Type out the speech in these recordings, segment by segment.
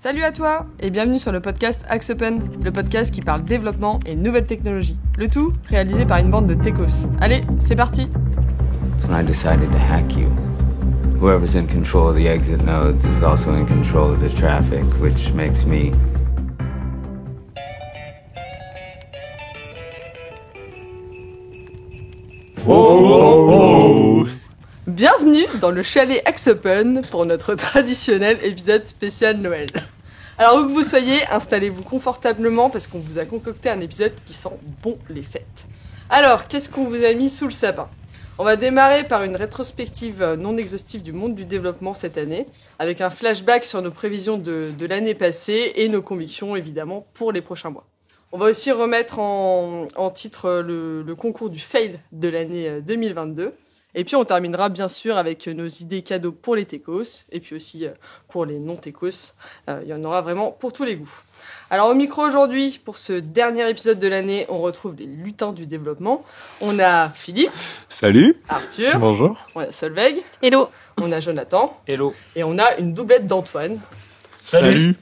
Salut à toi et bienvenue sur le podcast Axe Open, le podcast qui parle développement et nouvelles technologies. Le tout réalisé par une bande de techos. Allez, c'est parti. That's when I decided to hack you. Whoever's in control of the exit nodes is also in control of the traffic, which makes me... Bienvenue dans le chalet Axe Open pour notre traditionnel épisode spécial Noël. Alors où que vous soyez, installez-vous confortablement parce qu'on vous a concocté un épisode qui sent bon les fêtes. Alors, qu'est-ce qu'on vous a mis sous le sapin ? On va démarrer par une rétrospective non exhaustive du monde du développement cette année, avec un flashback sur nos prévisions de l'année passée et nos convictions évidemment pour les prochains mois. On va aussi remettre en titre le concours du fail de l'année 2022. Et puis on terminera bien sûr avec nos idées cadeaux pour les techos, et puis aussi pour les non-techos. Il y en aura vraiment pour tous les goûts. Alors au micro aujourd'hui, pour ce dernier épisode de l'année, on retrouve les lutins du développement. On a Philippe. Salut. Arthur. Bonjour. On a Solveig. Hello. On a Jonathan. Hello. Et on a une doublette d'Antoine. Salut.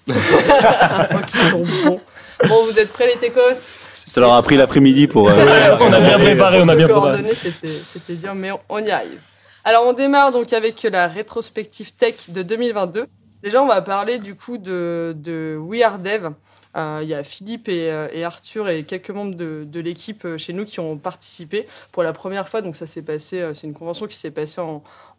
Qui sont bons. Bon, vous êtes prêts les techos ? Ça leur a pris l'après-midi pour... On a bien préparé, on a bien préparé. Coordonnées, c'était dur, mais on y arrive. Alors, on démarre donc avec la rétrospective tech de 2022. Déjà, on va parler du coup de We Are Dev. Il y a Philippe et Arthur et quelques membres de l'équipe chez nous qui ont participé pour la première fois. Donc, ça s'est passé, c'est une convention qui s'est passée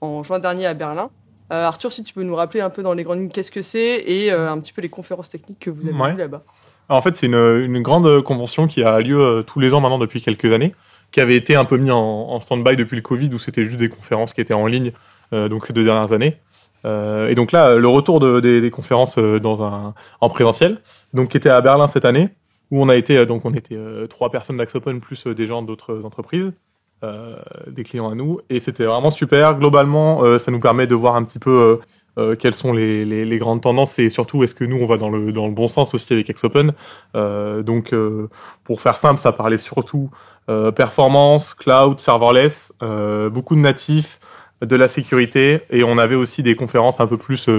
en juin dernier à Berlin. Arthur, si tu peux nous rappeler un peu dans les grandes lignes qu'est-ce que c'est et un petit peu les conférences techniques que vous avez vues là-bas. En fait, c'est une grande convention qui a lieu tous les ans maintenant depuis quelques années, qui avait été un peu mis en stand-by depuis le Covid, où c'était juste des conférences qui étaient en ligne, donc ces 2 dernières années. Et donc là, le retour des conférences en présentiel, donc qui était à Berlin cette année, où on était 3 personnes d'Axe Open plus des gens d'autres entreprises, des clients à nous, et c'était vraiment super. Globalement, ça nous permet de voir un petit peu quelles sont les grandes tendances et surtout est-ce que nous on va dans le bon sens aussi avec Axe Open. Donc pour faire simple, ça parlait surtout performance, cloud, serverless, beaucoup de natifs, de la sécurité, et on avait aussi des conférences un peu plus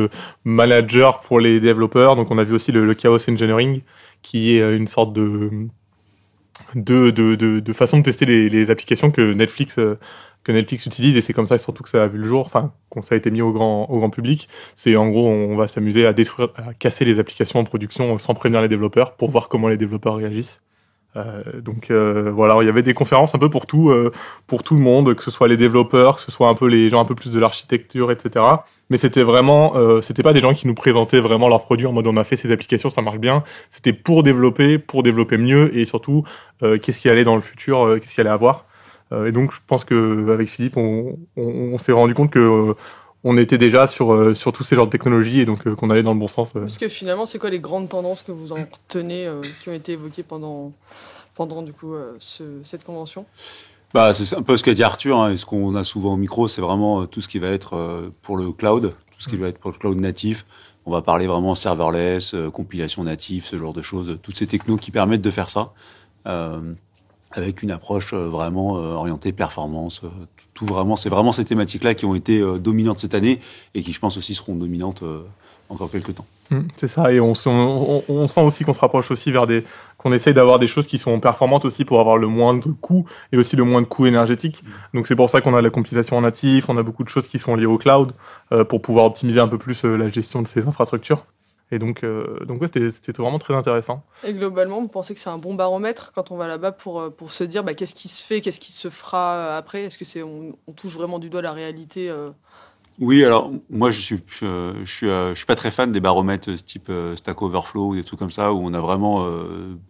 manager pour les développeurs. Donc on avait aussi le Chaos Engineering qui est une sorte de façon de tester les applications que Netflix utilise, et c'est comme ça surtout que ça a vu le jour, enfin, qu'on ça a été mis au grand public. C'est en gros, on va s'amuser à casser les applications en production sans prévenir les développeurs pour voir comment les développeurs réagissent. Voilà, il y avait des conférences un peu pour tout le monde, que ce soit les développeurs, que ce soit un peu les gens un peu plus de l'architecture, etc. Mais c'était vraiment, c'était pas des gens qui nous présentaient vraiment leurs produits en mode on a fait ces applications, ça marche bien. C'était pour développer mieux, et surtout qu'est-ce qui allait dans le futur, qu'est-ce qu'il allait avoir. Et donc je pense que avec Philippe, on s'est rendu compte que on était déjà sur tous ces genres de technologies, et donc qu'on allait dans le bon sens. Parce que finalement, c'est quoi les grandes tendances que vous en retenez, qui ont été évoquées pendant du coup cette convention ? Bah, c'est un peu ce qu'a dit Arthur, hein, et ce qu'on a souvent au micro, c'est vraiment tout ce qui va être pour le cloud, tout ce qui va être pour le cloud natif. On va parler vraiment serverless, compilation native, ce genre de choses, toutes ces technos qui permettent de faire ça. Avec une approche vraiment orientée performance, tout vraiment, c'est vraiment ces thématiques-là qui ont été dominantes cette année et qui, je pense aussi, seront dominantes encore quelques temps. C'est ça, et on sent aussi qu'on se rapproche aussi qu'on essaye d'avoir des choses qui sont performantes aussi pour avoir le moins de coûts et aussi le moins de coûts énergétiques. Donc c'est pour ça qu'on a la compilation en natif, on a beaucoup de choses qui sont liées au cloud pour pouvoir optimiser un peu plus la gestion de ces infrastructures. Et donc ouais, c'était vraiment très intéressant. Et globalement, vous pensez que c'est un bon baromètre quand on va là-bas pour se dire qu'est-ce qui se fait, qu'est-ce qui se fera après ? Est-ce que on touche vraiment du doigt la réalité Oui, alors moi je suis pas très fan des baromètres type Stack Overflow ou des trucs comme ça où on a vraiment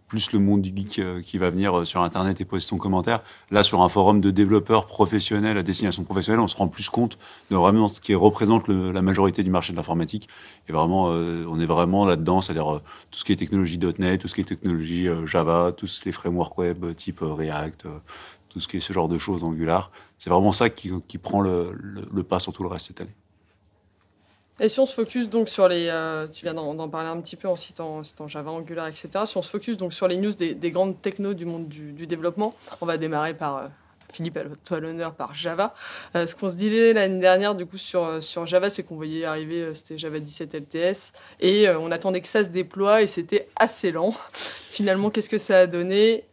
plus le monde du geek qui va venir sur internet et poser son commentaire. Là, sur un forum de développeurs professionnels à destination professionnelle, on se rend plus compte de vraiment ce qui représente la majorité du marché de l'informatique. Et vraiment, on est vraiment là-dedans, c'est-à-dire tout ce qui est technologie .NET, tout ce qui est technologie Java, tous les frameworks web type React, tout ce qui est ce genre de choses, Angular. C'est vraiment ça qui prend le pas sur tout le reste cette année. Et si on se focus donc sur tu viens d'en parler un petit peu en citant Java, Angular, etc. Si on se focus donc sur les news des grandes technos du monde du développement, on va démarrer par Philippe à toi l'honneur par Java. Ce qu'on se disait l'année dernière du coup sur Java, c'est qu'on voyait arriver, c'était Java 17 LTS, et on attendait que ça se déploie et c'était assez lent. Finalement, qu'est-ce que ça a donné ?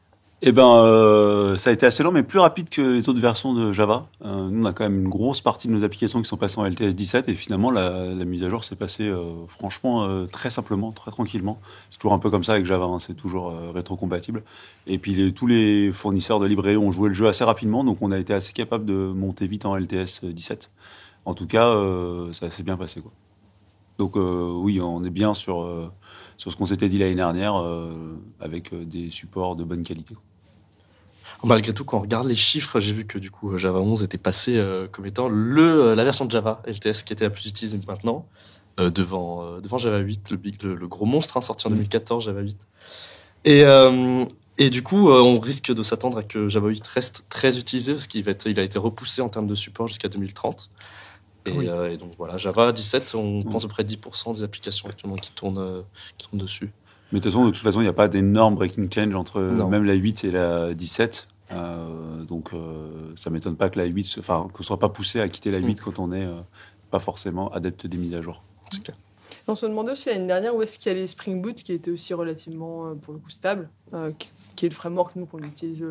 Eh ben, ça a été assez lent, mais plus rapide que les autres versions de Java. Nous, on a quand même une grosse partie de nos applications qui sont passées en LTS 17, et finalement, la mise à jour s'est passée franchement très simplement, très tranquillement. C'est toujours un peu comme ça avec Java, hein, c'est toujours rétrocompatible. Et puis tous les fournisseurs de librairies ont joué le jeu assez rapidement, donc on a été assez capable de monter vite en LTS 17. En tout cas, ça s'est bien passé, quoi. Donc oui, on est bien sur ce qu'on s'était dit l'année dernière, avec des supports de bonne qualité. Malgré tout, quand on regarde les chiffres, j'ai vu que du coup Java 11 était passé comme étant la version de Java LTS qui était la plus utilisée maintenant, devant Java 8, le gros monstre, hein, sorti en 2014, Java 8. Et du coup, on risque de s'attendre à que Java 8 reste très utilisé parce qu'il a été repoussé en termes de support jusqu'à 2030. Et donc voilà, Java 17, on pense à peu près 10% des applications actuellement qui tournent dessus. Mais de toute façon, il n'y a pas d'énorme breaking change entre même la 8 et la 17. Donc ça m'étonne pas que la 8, qu'on ne soit pas poussé à quitter la 8 quand on n'est pas forcément adepte des mises à jour. C'est clair. On se demandait aussi l'année dernière où est-ce qu'il y a les Spring Boot qui étaient aussi relativement, pour le coup, stables, qui est le framework, nous, qu'on utilise.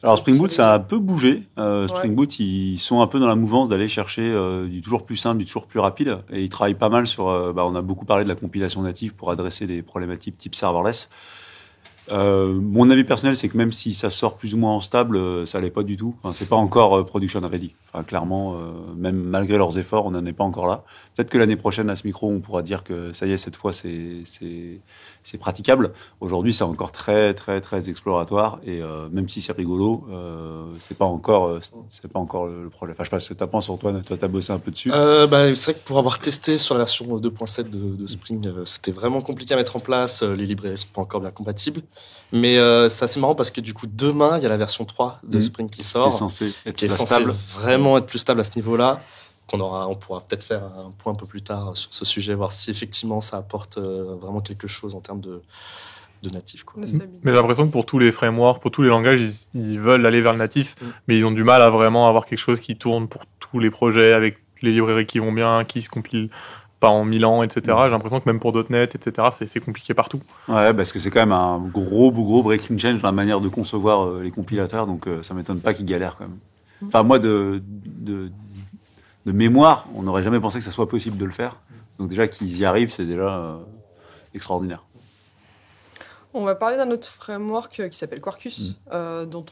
Alors Spring Boot, ça a un peu bougé. Spring Boot, ils sont un peu dans la mouvance d'aller chercher du toujours plus simple, du toujours plus rapide. Et ils travaillent pas mal sur... on a beaucoup parlé de la compilation native pour adresser des problématiques type serverless. Mon avis personnel, c'est que même si ça sort plus ou moins en stable, ça l'est pas du tout. Enfin, c'est pas encore production ready. Enfin, clairement, même malgré leurs efforts, on n'en est pas encore là. Peut-être que l'année prochaine, à ce micro, on pourra dire que ça y est, cette fois, c'est praticable. Aujourd'hui, c'est encore très, très, très exploratoire. Et même si c'est rigolo, c'est pas encore le projet. Enfin, je sais pas ce que t'as pensé, Antoine. Toi, t'as bossé un peu dessus. C'est vrai que pour avoir testé sur la version 2.7 de Spring, c'était vraiment compliqué à mettre en place. Les librairies sont pas encore bien compatibles. Mais c'est assez marrant parce que du coup, demain, il y a la version 3 de Spring qui sort. Qui est censé vraiment être plus stable à ce niveau-là. On pourra peut-être faire un point un peu plus tard sur ce sujet, voir si effectivement ça apporte vraiment quelque chose en termes de natif, quoi. Mais j'ai l'impression que pour tous les frameworks, pour tous les langages, ils veulent aller vers le natif, mais ils ont du mal à vraiment avoir quelque chose qui tourne pour tous les projets, avec les librairies qui vont bien, qui se compilent pas en 1000 ans, etc. J'ai l'impression que même pour .NET, etc., c'est compliqué partout. Ouais, parce que c'est quand même un gros breaking change dans la manière de concevoir les compilateurs, donc ça m'étonne pas qu'ils galèrent quand même. Enfin, moi, de mémoire, on n'aurait jamais pensé que ça soit possible de le faire. Donc déjà qu'ils y arrivent, c'est déjà extraordinaire. On va parler d'un autre framework qui s'appelle Quarkus, dont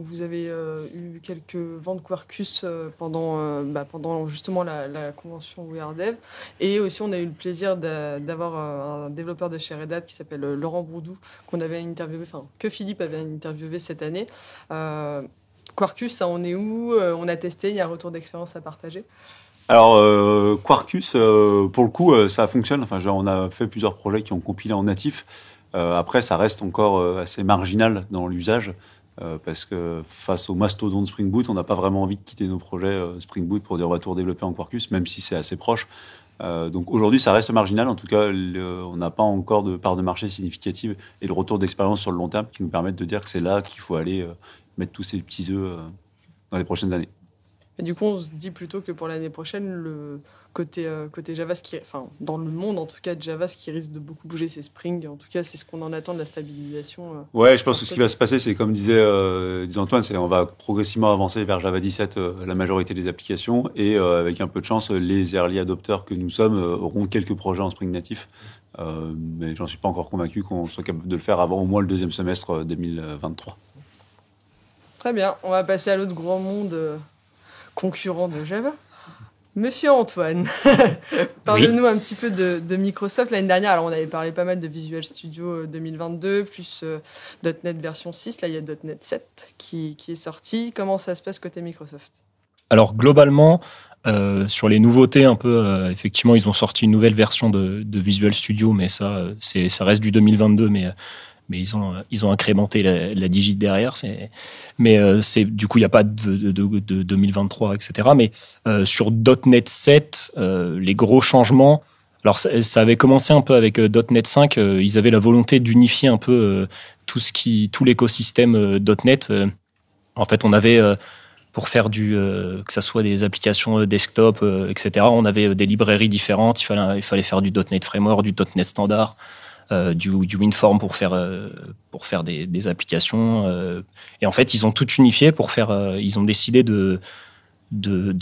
vous avez eu quelques ventes Quarkus pendant justement la convention WeAreDev. Et aussi, on a eu le plaisir d'avoir un développeur de chez Red Hat qui s'appelle Laurent Bourdou, que Philippe avait interviewé cette année. Quarkus, ça en est où ? On a testé, il y a un retour d'expérience à partager. Alors, Quarkus, pour le coup, ça fonctionne. Enfin, on a fait plusieurs projets qui ont compilé en natif. Après, ça reste encore assez marginal dans l'usage, parce que face au mastodonte Spring Boot, on n'a pas vraiment envie de quitter nos projets Spring Boot pour dire on va tout redévelopper en Quarkus, même si c'est assez proche. Donc aujourd'hui, ça reste marginal. En tout cas, on n'a pas encore de part de marché significative et le retour d'expérience sur le long terme qui nous permettent de dire que c'est là qu'il faut aller mettre tous ces petits œufs dans les prochaines années. Et du coup, on se dit plutôt que pour l'année prochaine, le côté Java, dans le monde en tout cas de Java, ce qui risque de beaucoup bouger, c'est Spring. En tout cas, c'est ce qu'on en attend de la stabilisation. Ouais, je pense que ce qui va se passer, c'est comme disait Antoine, c'est on va progressivement avancer vers Java 17 la majorité des applications et avec un peu de chance, les early adopters que nous sommes auront quelques projets en Spring natif. Mais j'en suis pas encore convaincu qu'on soit capable de le faire avant au moins le deuxième semestre 2023. Très bien, on va passer à l'autre grand monde concurrent de Java. Monsieur Antoine, parle-nous un petit peu de Microsoft. L'année dernière, alors on avait parlé pas mal de Visual Studio 2022, plus .NET version 6. Là, il y a .NET 7 qui est sorti. Comment ça se passe côté Microsoft ? Alors, globalement, sur les nouveautés, un peu, effectivement, ils ont sorti une nouvelle version de Visual Studio, mais ça reste du 2022, mais ils ont incrémenté la digit derrière. Du coup, il n'y a pas de 2023, etc. Mais sur .NET 7, les gros changements. Alors, ça avait commencé un peu avec .NET 5. Ils avaient la volonté d'unifier un peu tout l'écosystème .NET. En fait, on avait pour faire que ça soit des applications desktop, etc. On avait des librairies différentes. Il fallait faire du .NET Framework, du .NET Standard, du WinForm pour faire des applications. Et en fait, ils ont tout unifié pour faire. Ils ont décidé de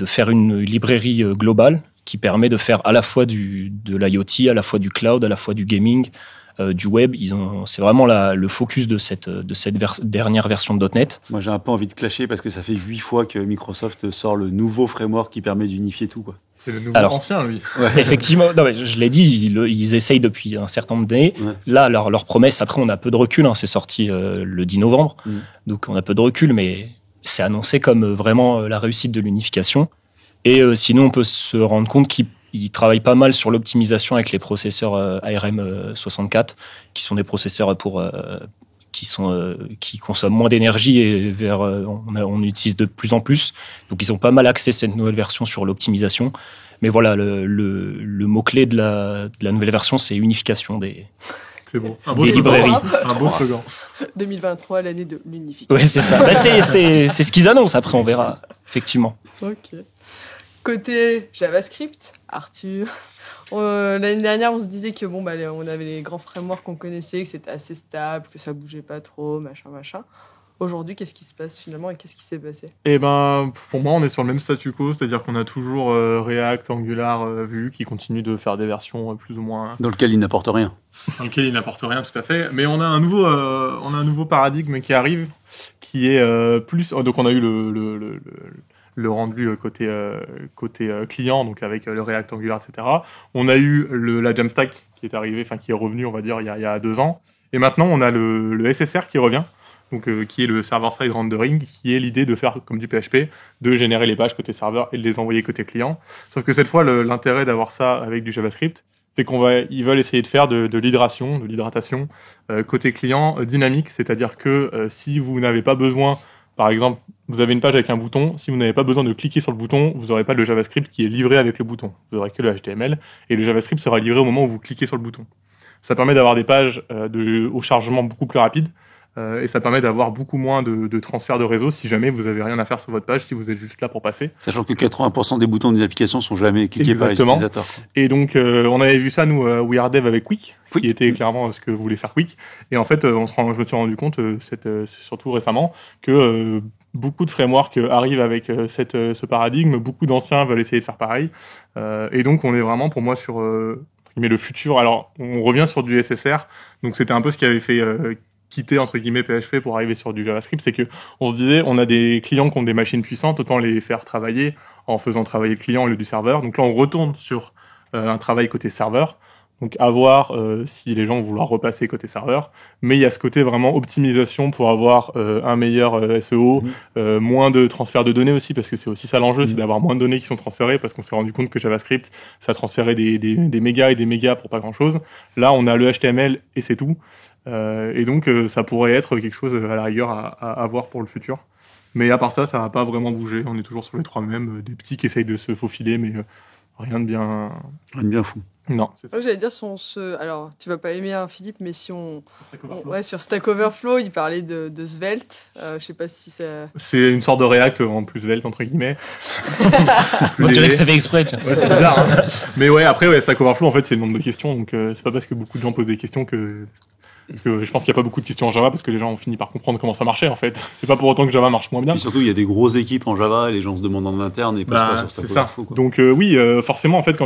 faire une librairie globale qui permet de faire à la fois de l'IoT, à la fois du cloud, à la fois du gaming, du web. C'est vraiment le focus de cette dernière version de .NET. Moi, j'ai un peu envie de clasher parce que ça fait 8 fois que Microsoft sort le nouveau framework qui permet d'unifier tout, quoi. C'est le nouveau ancien, lui. Ouais. Effectivement, non, mais je l'ai dit, ils essayent depuis un certain nombre d'années. Ouais. Là, leur promesse, après, on a peu de recul. C'est sorti le 10 novembre. Donc, on a peu de recul, mais c'est annoncé comme vraiment la réussite de l'unification. Et sinon, on peut se rendre compte qu'ils travaillent pas mal sur l'optimisation avec les processeurs ARM64, qui sont des processeurs qui consomment moins d'énergie et on utilise de plus en plus. Donc, ils ont pas mal axé cette nouvelle version sur l'optimisation. Mais voilà, le mot-clé de la nouvelle version, c'est unification c'est bon. Des librairies. Un beau slogan. 2023, l'année de l'unification. Oui, c'est ça. C'est ce qu'ils annoncent. Après, on verra, effectivement. Ok. Côté JavaScript, Arthur, l'année dernière, on se disait que on avait les grands frameworks qu'on connaissait, que c'était assez stable, que ça bougeait pas trop, machin. Aujourd'hui, qu'est-ce qui se passe finalement et qu'est-ce qui s'est passé ? Eh ben, pour moi, on est sur le même statu quo, c'est-à-dire qu'on a toujours React, Angular, Vue qui continuent de faire des versions plus ou moins. Dans lequel ils n'apportent rien. Dans lequel ils n'apportent rien, tout à fait. Mais on a un nouveau paradigme qui arrive, qui est plus. Donc, on a eu le rendu côté client, donc avec le React, Angular, etc. On a eu la Jamstack qui est arrivé, qui est revenu, on va dire, il y a 2 ans. Et maintenant, on a le SSR qui revient. Donc, qui est le server-side rendering, qui est l'idée de faire comme du PHP, de générer les pages côté serveur et de les envoyer côté client. Sauf que cette fois, l'intérêt d'avoir ça avec du JavaScript, c'est ils veulent essayer de faire de l'hydratation côté client dynamique, c'est-à-dire que si vous n'avez pas besoin, par exemple, vous avez une page avec un bouton, si vous n'avez pas besoin de cliquer sur le bouton, vous n'aurez pas le JavaScript qui est livré avec le bouton. Vous n'aurez que le HTML, et le JavaScript sera livré au moment où vous cliquez sur le bouton. Ça permet d'avoir des pages au chargement beaucoup plus rapide, et ça permet d'avoir beaucoup moins de transfert de réseau si jamais vous avez rien à faire sur votre page, si vous êtes juste là pour passer. Sachant que 80% des boutons des applications sont jamais cliqués par les utilisateurs. Et donc, on avait vu ça, nous, We Are Dev avec Quick, qui était clairement ce que voulait faire Quick. Et en fait, je me suis rendu compte, surtout récemment, que beaucoup de frameworks arrivent avec ce paradigme. Beaucoup d'anciens veulent essayer de faire pareil. Et donc, on est vraiment, pour moi, sur le futur. Alors, on revient sur du SSR. Donc, c'était un peu ce qui avait fait quitter entre guillemets PHP pour arriver sur du JavaScript, c'est que on se disait on a des clients qui ont des machines puissantes, autant les faire travailler en faisant travailler le client au lieu du serveur. Donc là on retourne sur un travail côté serveur. Donc à voir si les gens vont vouloir repasser côté serveur, mais il y a ce côté vraiment optimisation pour avoir un meilleur SEO, moins de transfert de données aussi, parce que c'est aussi ça l'enjeu, c'est d'avoir moins de données qui sont transférées, parce qu'on s'est rendu compte que JavaScript, ça transférait des mégas et des mégas pour pas grand chose. Là on a le HTML et c'est tout. Et donc ça pourrait être quelque chose à la rigueur à voir pour le futur. Mais à part ça, ça va pas vraiment bouger. On est toujours sur les 3 mêmes, des petits qui essayent de se faufiler, mais rien de bien fou. Non, c'est ça. Moi, j'allais dire, alors, tu vas pas aimer, Philippe, mais si sur Stack Overflow, il parlait de Svelte. Je sais pas si ça... C'est une sorte de React en plus Svelte, entre guillemets. On dirait que ça fait exprès. Ouais, c'est bizarre, hein. Mais ouais, après, Stack Overflow, en fait, c'est le nombre de questions. Donc, c'est pas parce que beaucoup de gens posent des questions parce que je pense qu'il n'y a pas beaucoup de questions en Java parce que les gens ont fini par comprendre comment ça marchait en fait. C'est pas pour autant que Java marche moins bien. Et surtout, il y a des grosses équipes en Java et les gens se demandent en interne et passent pas sur Stack Overflow. C'est ça. Donc oui, forcément en fait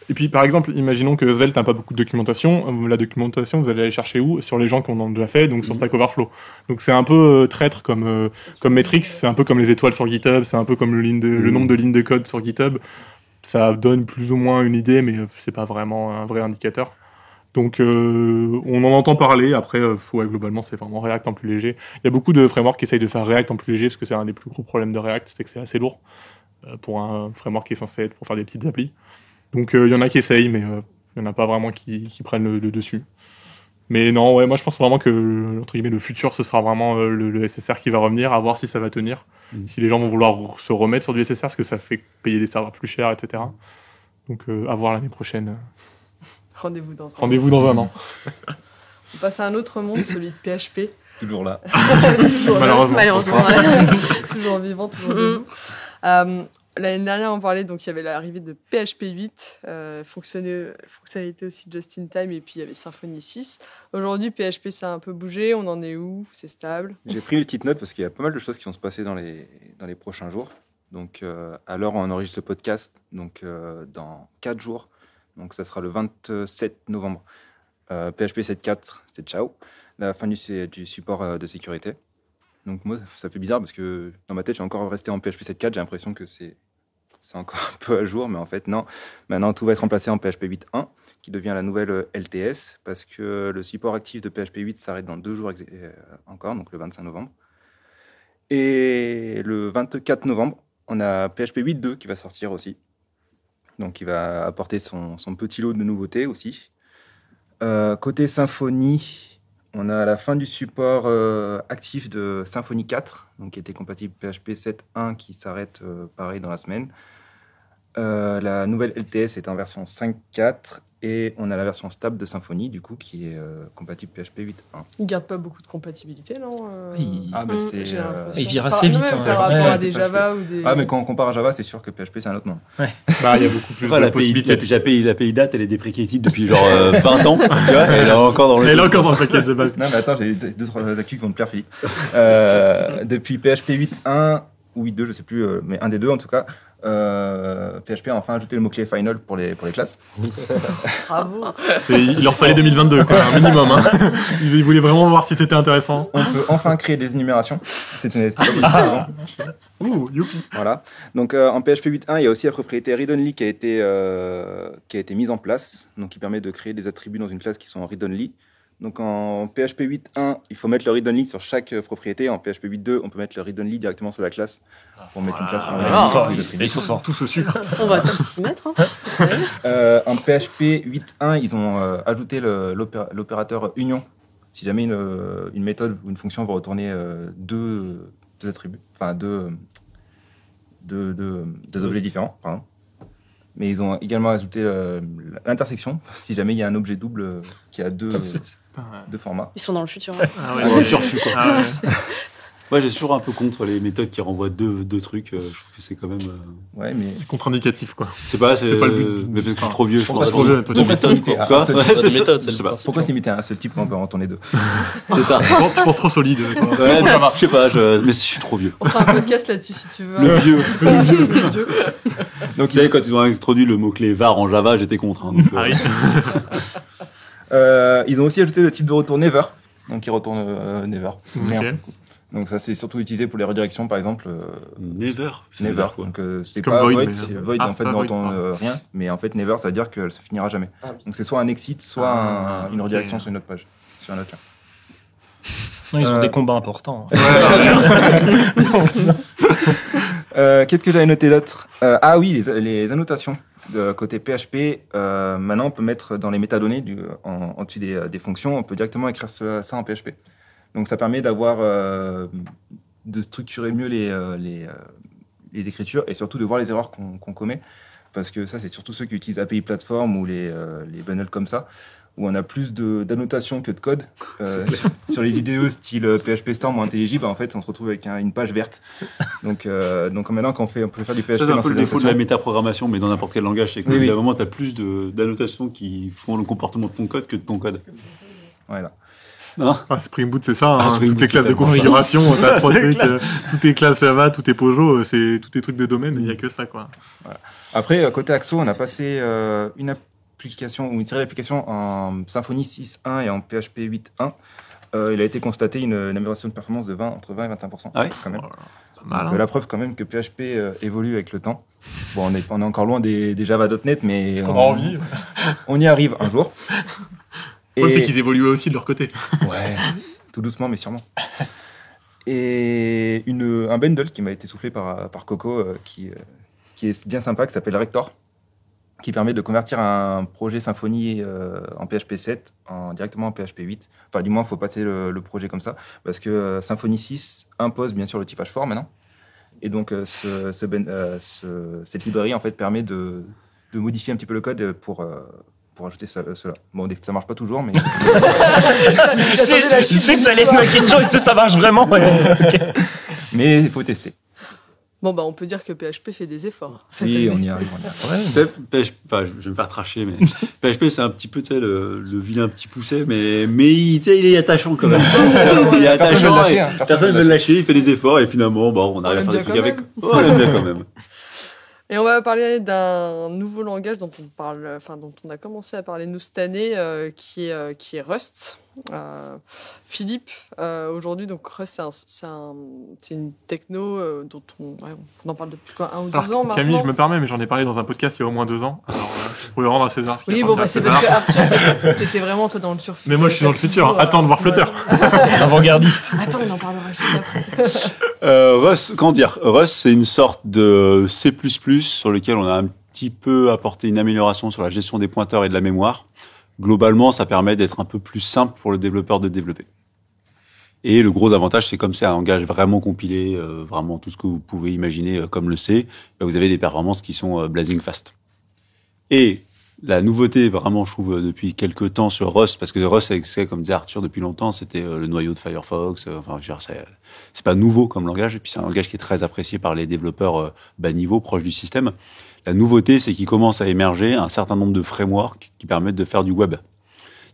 Et puis par exemple, imaginons que Svelte n'a pas beaucoup de documentation. La documentation, vous allez aller chercher où ? Sur les gens qui en ont déjà fait, donc sur Stack Overflow. Donc c'est un peu traître comme métrique, c'est un peu comme les étoiles sur GitHub, c'est un peu comme le nombre de lignes de code sur GitHub. Ça donne plus ou moins une idée, mais c'est pas vraiment un vrai indicateur. Donc, on en entend parler. Après, globalement, c'est vraiment React en plus léger. Il y a beaucoup de frameworks qui essayent de faire React en plus léger, parce que c'est un des plus gros problèmes de React, c'est que c'est assez lourd pour un framework qui est censé être pour faire des petites applis. Donc, il y en a qui essayent, mais il y en a pas vraiment qui prennent le dessus. Mais non, ouais, moi je pense vraiment que entre guillemets le futur, ce sera vraiment le SSR qui va revenir, à voir si ça va tenir. Si les gens vont vouloir se remettre sur du SSR, parce que ça fait payer des serveurs plus chers, etc. Donc, à voir l'année prochaine. Rendez-vous dans un an. On passe à un autre monde, celui de PHP. Toujours là. Toujours, Malheureusement. Malheureusement. toujours vivant, toujours debout. L'année dernière, on parlait, donc il y avait l'arrivée de PHP 8, fonctionnalité aussi just in time, et puis il y avait Symfony 6. Aujourd'hui, PHP, ça a un peu bougé. On en est où? C'est stable? J'ai pris une petite note parce qu'il y a pas mal de choses qui vont se passer dans les prochains jours. Donc, à l'heure où on enregistre ce podcast, donc dans 4 jours, donc ça sera le 27 novembre. PHP 7.4, c'est ciao. La fin du support de sécurité. Donc moi, ça fait bizarre parce que dans ma tête, j'ai encore resté en PHP 7.4. J'ai l'impression que c'est encore un peu à jour, mais en fait, non. Maintenant, tout va être remplacé en PHP 8.1, qui devient la nouvelle LTS, parce que le support actif de PHP 8 s'arrête dans 2 jours encore, donc le 25 novembre. Et le 24 novembre, on a PHP 8.2 qui va sortir aussi. Donc, il va apporter son petit lot de nouveautés aussi. Côté Symfony, on a la fin du support actif de Symfony 4, donc qui était compatible PHP 7.1 qui s'arrête pareil dans la semaine. La nouvelle LTS est en version 5.4 et on a la version stable de Symfony du coup qui est compatible PHP 8.1. Ils gardent pas beaucoup de compatibilité, non? Ah mais c'est J'ai l'impression. Il vire assez vite. Même par rapport à des Java ou des... Ah mais quand on compare à Java, c'est sûr que PHP c'est un autre monde. Bah, il y a beaucoup plus Enfin, de la possibilités. API date, elle est deprecated depuis genre 20 ans, tu vois, et elle est encore dans le... Elle est encore dans le package de base. Non mais attends, j'ai 2-3 actus qui vont te plaire Philippe. Depuis PHP 8.1 ou 8.2, je sais plus, mais un des deux en tout cas, PHP a enfin ajouté le mot-clé final pour les classes. Bravo. Il leur fallait 2022, quoi, un minimum. Hein. Ils voulaient vraiment voir si c'était intéressant. On peut enfin créer des énumérations. C'était pas possible avant. Youpi. Voilà. Donc en PHP 8.1, il y a aussi la propriété read-only qui a été mise en place, donc qui permet de créer des attributs dans une classe qui sont en read-only. Donc en PHP 8.1, il faut mettre le read-only sur chaque propriété. En PHP 8.2, on peut mettre le read-only directement sur la classe pour mettre une classe en Voilà. read-only. Fort. avec les attributs. Ils sont forts. Tout ce sucre. On va tous s'y mettre. Hein. En PHP 8.1, ils ont ajouté l'opérateur union. Si jamais une méthode ou une fonction va retourner deux attributs, enfin deux objets différents, pardon. Mais ils ont également ajouté l'intersection, si jamais il y a un objet double qui a deux formats. Ils sont dans le futur. Ah ouais. Dans le surfus, quoi. Ah ouais. Moi, j'ai toujours un peu contre les méthodes qui renvoient deux trucs. Je trouve que c'est quand même... Ouais, mais C'est contre-indicatif, quoi. C'est pas le but. mais parce que je suis trop vieux, je Pourquoi pense. trop vieux, Deux méthodes, quoi. Quoi Ouais, Ouais, c'est Deux ça. méthodes, Je c'est sais le pas. principe. pourquoi s'imiter à un seul type quand on peut en tourner deux? C'est ça. Tu penses trop solide. Toi. Ouais, mais je sais pas, mais je suis trop vieux. On fera un podcast là-dessus si tu veux. Le vieux. Le vieux. Donc, vous savez, quand ils ont introduit le mot-clé var en Java, j'étais contre. Hein, donc, Harry. Ils ont aussi ajouté le type de retour never, donc ils retournent never. Rien. Ok. Donc ça c'est surtout utilisé pour les redirections par exemple. Never. Never. quoi. Donc c'est comme pas void, void, mais- c'est void Ah, en c'est fait pas ne void, retourne rien, mais en fait never ça veut dire que ça finira jamais. Ah, oui. Donc c'est soit un exit, soit une redirection sur une autre page, sur un autre lien. Non, ils ont Euh, des combats importants. Qu'est-ce que j'avais noté d'autre? Ah oui, les annotations. De côté PHP, maintenant on peut mettre dans les métadonnées en dessus des fonctions, on peut directement écrire ça en PHP. Donc ça permet d'avoir de structurer mieux les écritures et surtout de voir les erreurs qu'on commet. Parce que ça, c'est surtout ceux qui utilisent API Platform ou les bundles comme ça, où on a plus d'annotations que de code. Sur les IDE style PHP Storm ou IntelliJ, en fait, on se retrouve avec une page verte. Donc maintenant, quand on peut faire du PHP Ça, c'est un dans peu ces le défaut de la annotations, métaprogrammation, mais dans n'importe quel langage, c'est que Oui. évidemment, tu as plus d'annotations qui font le comportement de ton code que de ton code. voilà. Non Ah, Spring Boot, c'est ça. Hein. Spring Toutes Boot, les classes c'est de tellement configuration, t'as trois C'est trucs. clair. Toutes tes classes Java, tous tes Pojo, c'est tous tes trucs de domaine. Il y a que ça, quoi. Après, côté Axo, on a passé une application ou une série d'applications en Symfony 6.1 et en PHP 8.1. Il a été constaté une amélioration de performance de entre 20 et 25%. Ah oui quand même. Pas mal, hein. La preuve quand même que PHP évolue avec le temps. Bon, on est encore loin des Java.net, mais On a envie. on y arrive un jour. Le problème, c'est qu'ils évoluaient aussi de leur côté. Ouais, tout doucement, mais sûrement. Et un bundle qui m'a été soufflé par Coco, qui est bien sympa, qui s'appelle Rector, qui permet de convertir un projet Symfony en PHP 7 directement en PHP 8. Enfin, du moins, il faut passer le projet comme ça, parce que Symfony 6 impose bien sûr le typage fort maintenant. Et donc, cette librairie en fait permet de modifier un petit peu le code pour pour ajouter cela. Bon, ça marche pas toujours, mais Je sais que ça allait être ma question, est-ce que ça marche vraiment? Ok. mais il faut tester. Bon, bah, on peut dire que PHP fait des efforts. Oui, on y arrive. PHP, enfin, je vais me faire tracher, mais PHP, c'est un petit peu, tu sais, le vilain petit pousset, mais tu sais, il est attachant quand même. Il est attachant, personne ne veut le lâcher, il fait des efforts, et finalement, bon, on arrive à faire des trucs avec. Oh, on aime bien quand même. Et on va parler d'un nouveau langage dont on a commencé à parler nous cette année, qui est Rust. Philippe, aujourd'hui, donc Rust, c'est une techno dont on en parle depuis quoi, 1 ou 2 ans maintenant. Camille, je me permets, mais j'en ai parlé dans un podcast il y a au moins 2 ans. Alors, je pourrais rendre à César. Oui, bon, bah, c'est parce que Arthur, t'étais vraiment toi dans le futur. Mais moi, je suis dans le futur. Attends de voir Flutter. Avant-gardiste. Attends, on en parlera juste après. Rust, comment dire? Rust, c'est une sorte de C++ sur lequel on a un petit peu apporté une amélioration sur la gestion des pointeurs et de la mémoire. Globalement, ça permet d'être un peu plus simple pour le développeur de développer. Et le gros avantage, c'est comme c'est un langage vraiment compilé, vraiment tout ce que vous pouvez imaginer comme le C, vous avez des performances qui sont blazing fast. Et la nouveauté, vraiment, je trouve, depuis quelques temps sur Rust, parce que Rust, c'est comme disait Arthur depuis longtemps, c'était le noyau de Firefox. Enfin, je veux dire, c'est pas nouveau comme langage, et puis c'est un langage qui est très apprécié par les développeurs bas niveau, proches du système. La nouveauté, c'est qu'il commence à émerger un certain nombre de frameworks qui permettent de faire du web.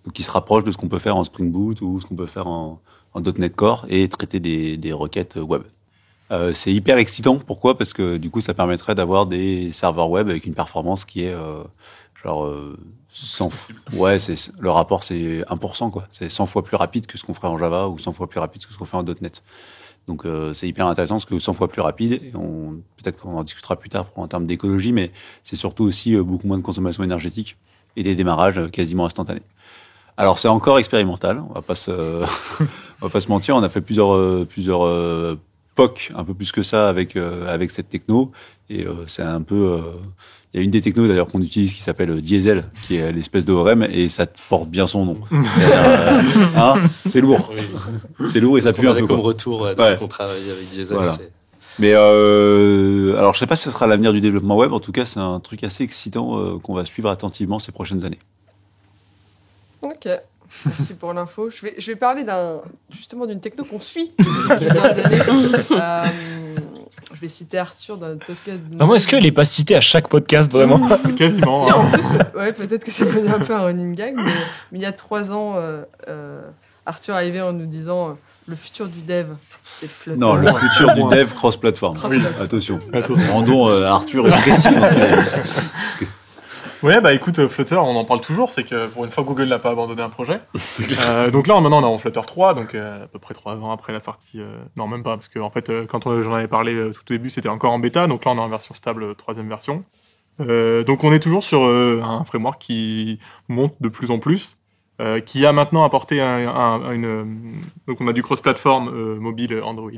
Donc, qui se rapprochent de ce qu'on peut faire en Spring Boot ou ce qu'on peut faire en .NET Core et traiter des requêtes web. C'est hyper excitant. Pourquoi? Parce que du coup, ça permettrait d'avoir des serveurs web avec une performance qui est genre 100 ouais, le rapport c'est 1%, quoi. C'est 100 fois plus rapide que ce qu'on ferait en Java ou 100 fois plus rapide que ce qu'on fait en .NET. Donc c'est hyper intéressant parce que 100 fois plus rapide, et peut-être qu'on en discutera plus tard en termes d'écologie, mais c'est surtout aussi beaucoup moins de consommation énergétique et des démarrages quasiment instantanés. Alors c'est encore expérimental, on va pas se mentir, on a fait plusieurs POC, un peu plus que ça avec cette techno, et c'est un peu il y a une des technos d'ailleurs qu'on utilise qui s'appelle Diesel, qui est l'espèce de ORM, et ça porte bien son nom. C'est lourd. Oui. C'est lourd et ça pue un peu. Comme quoi. retour de ce qu'on travaille avec Diesel. Voilà. Mais alors je sais pas si ce sera l'avenir du développement web. En tout cas, c'est un truc assez excitant qu'on va suivre attentivement ces prochaines années. Ok, merci pour l'info. Je vais parler justement d'une techno qu'on suit depuis plusieurs années. Je vais citer Arthur dans notre podcast. Moi, est-ce qu'elle n'est pas citée à chaque podcast, vraiment? Quasiment. Si, en plus, ouais, peut-être que c'est devenu un peu un running gag, mais il y a 3 ans, Arthur arrivait en nous disant le futur du dev, c'est Flutter. Non, le futur du dev cross-platform. Oui, attention. Rendons Arthur est précis dans ce que... Ouais, bah écoute, Flutter, on en parle toujours, c'est que pour une fois, Google n'a pas abandonné un projet. Donc là, maintenant, on est en Flutter 3, donc à peu près 3 ans après la sortie. Non, même pas, parce que en fait, quand j'en avais parlé tout au début, c'était encore en bêta, donc là, on est en version stable, 3e version. Donc on est toujours sur un framework qui monte de plus en plus, qui a maintenant apporté donc on a du cross-platform mobile, Android,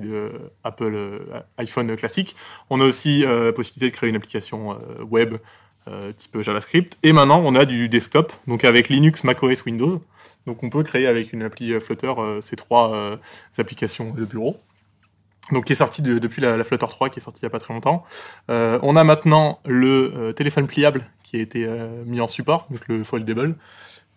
Apple, iPhone classique. On a aussi possibilité de créer une application web type JavaScript. Et maintenant, on a du desktop, donc avec Linux, macOS, Windows. Donc on peut créer avec une appli Flutter ces 3 applications de bureau. Donc qui est sorti depuis la Flutter 3, qui est sortie il n'y a pas très longtemps. On a maintenant le téléphone pliable qui a été mis en support, donc le foldable,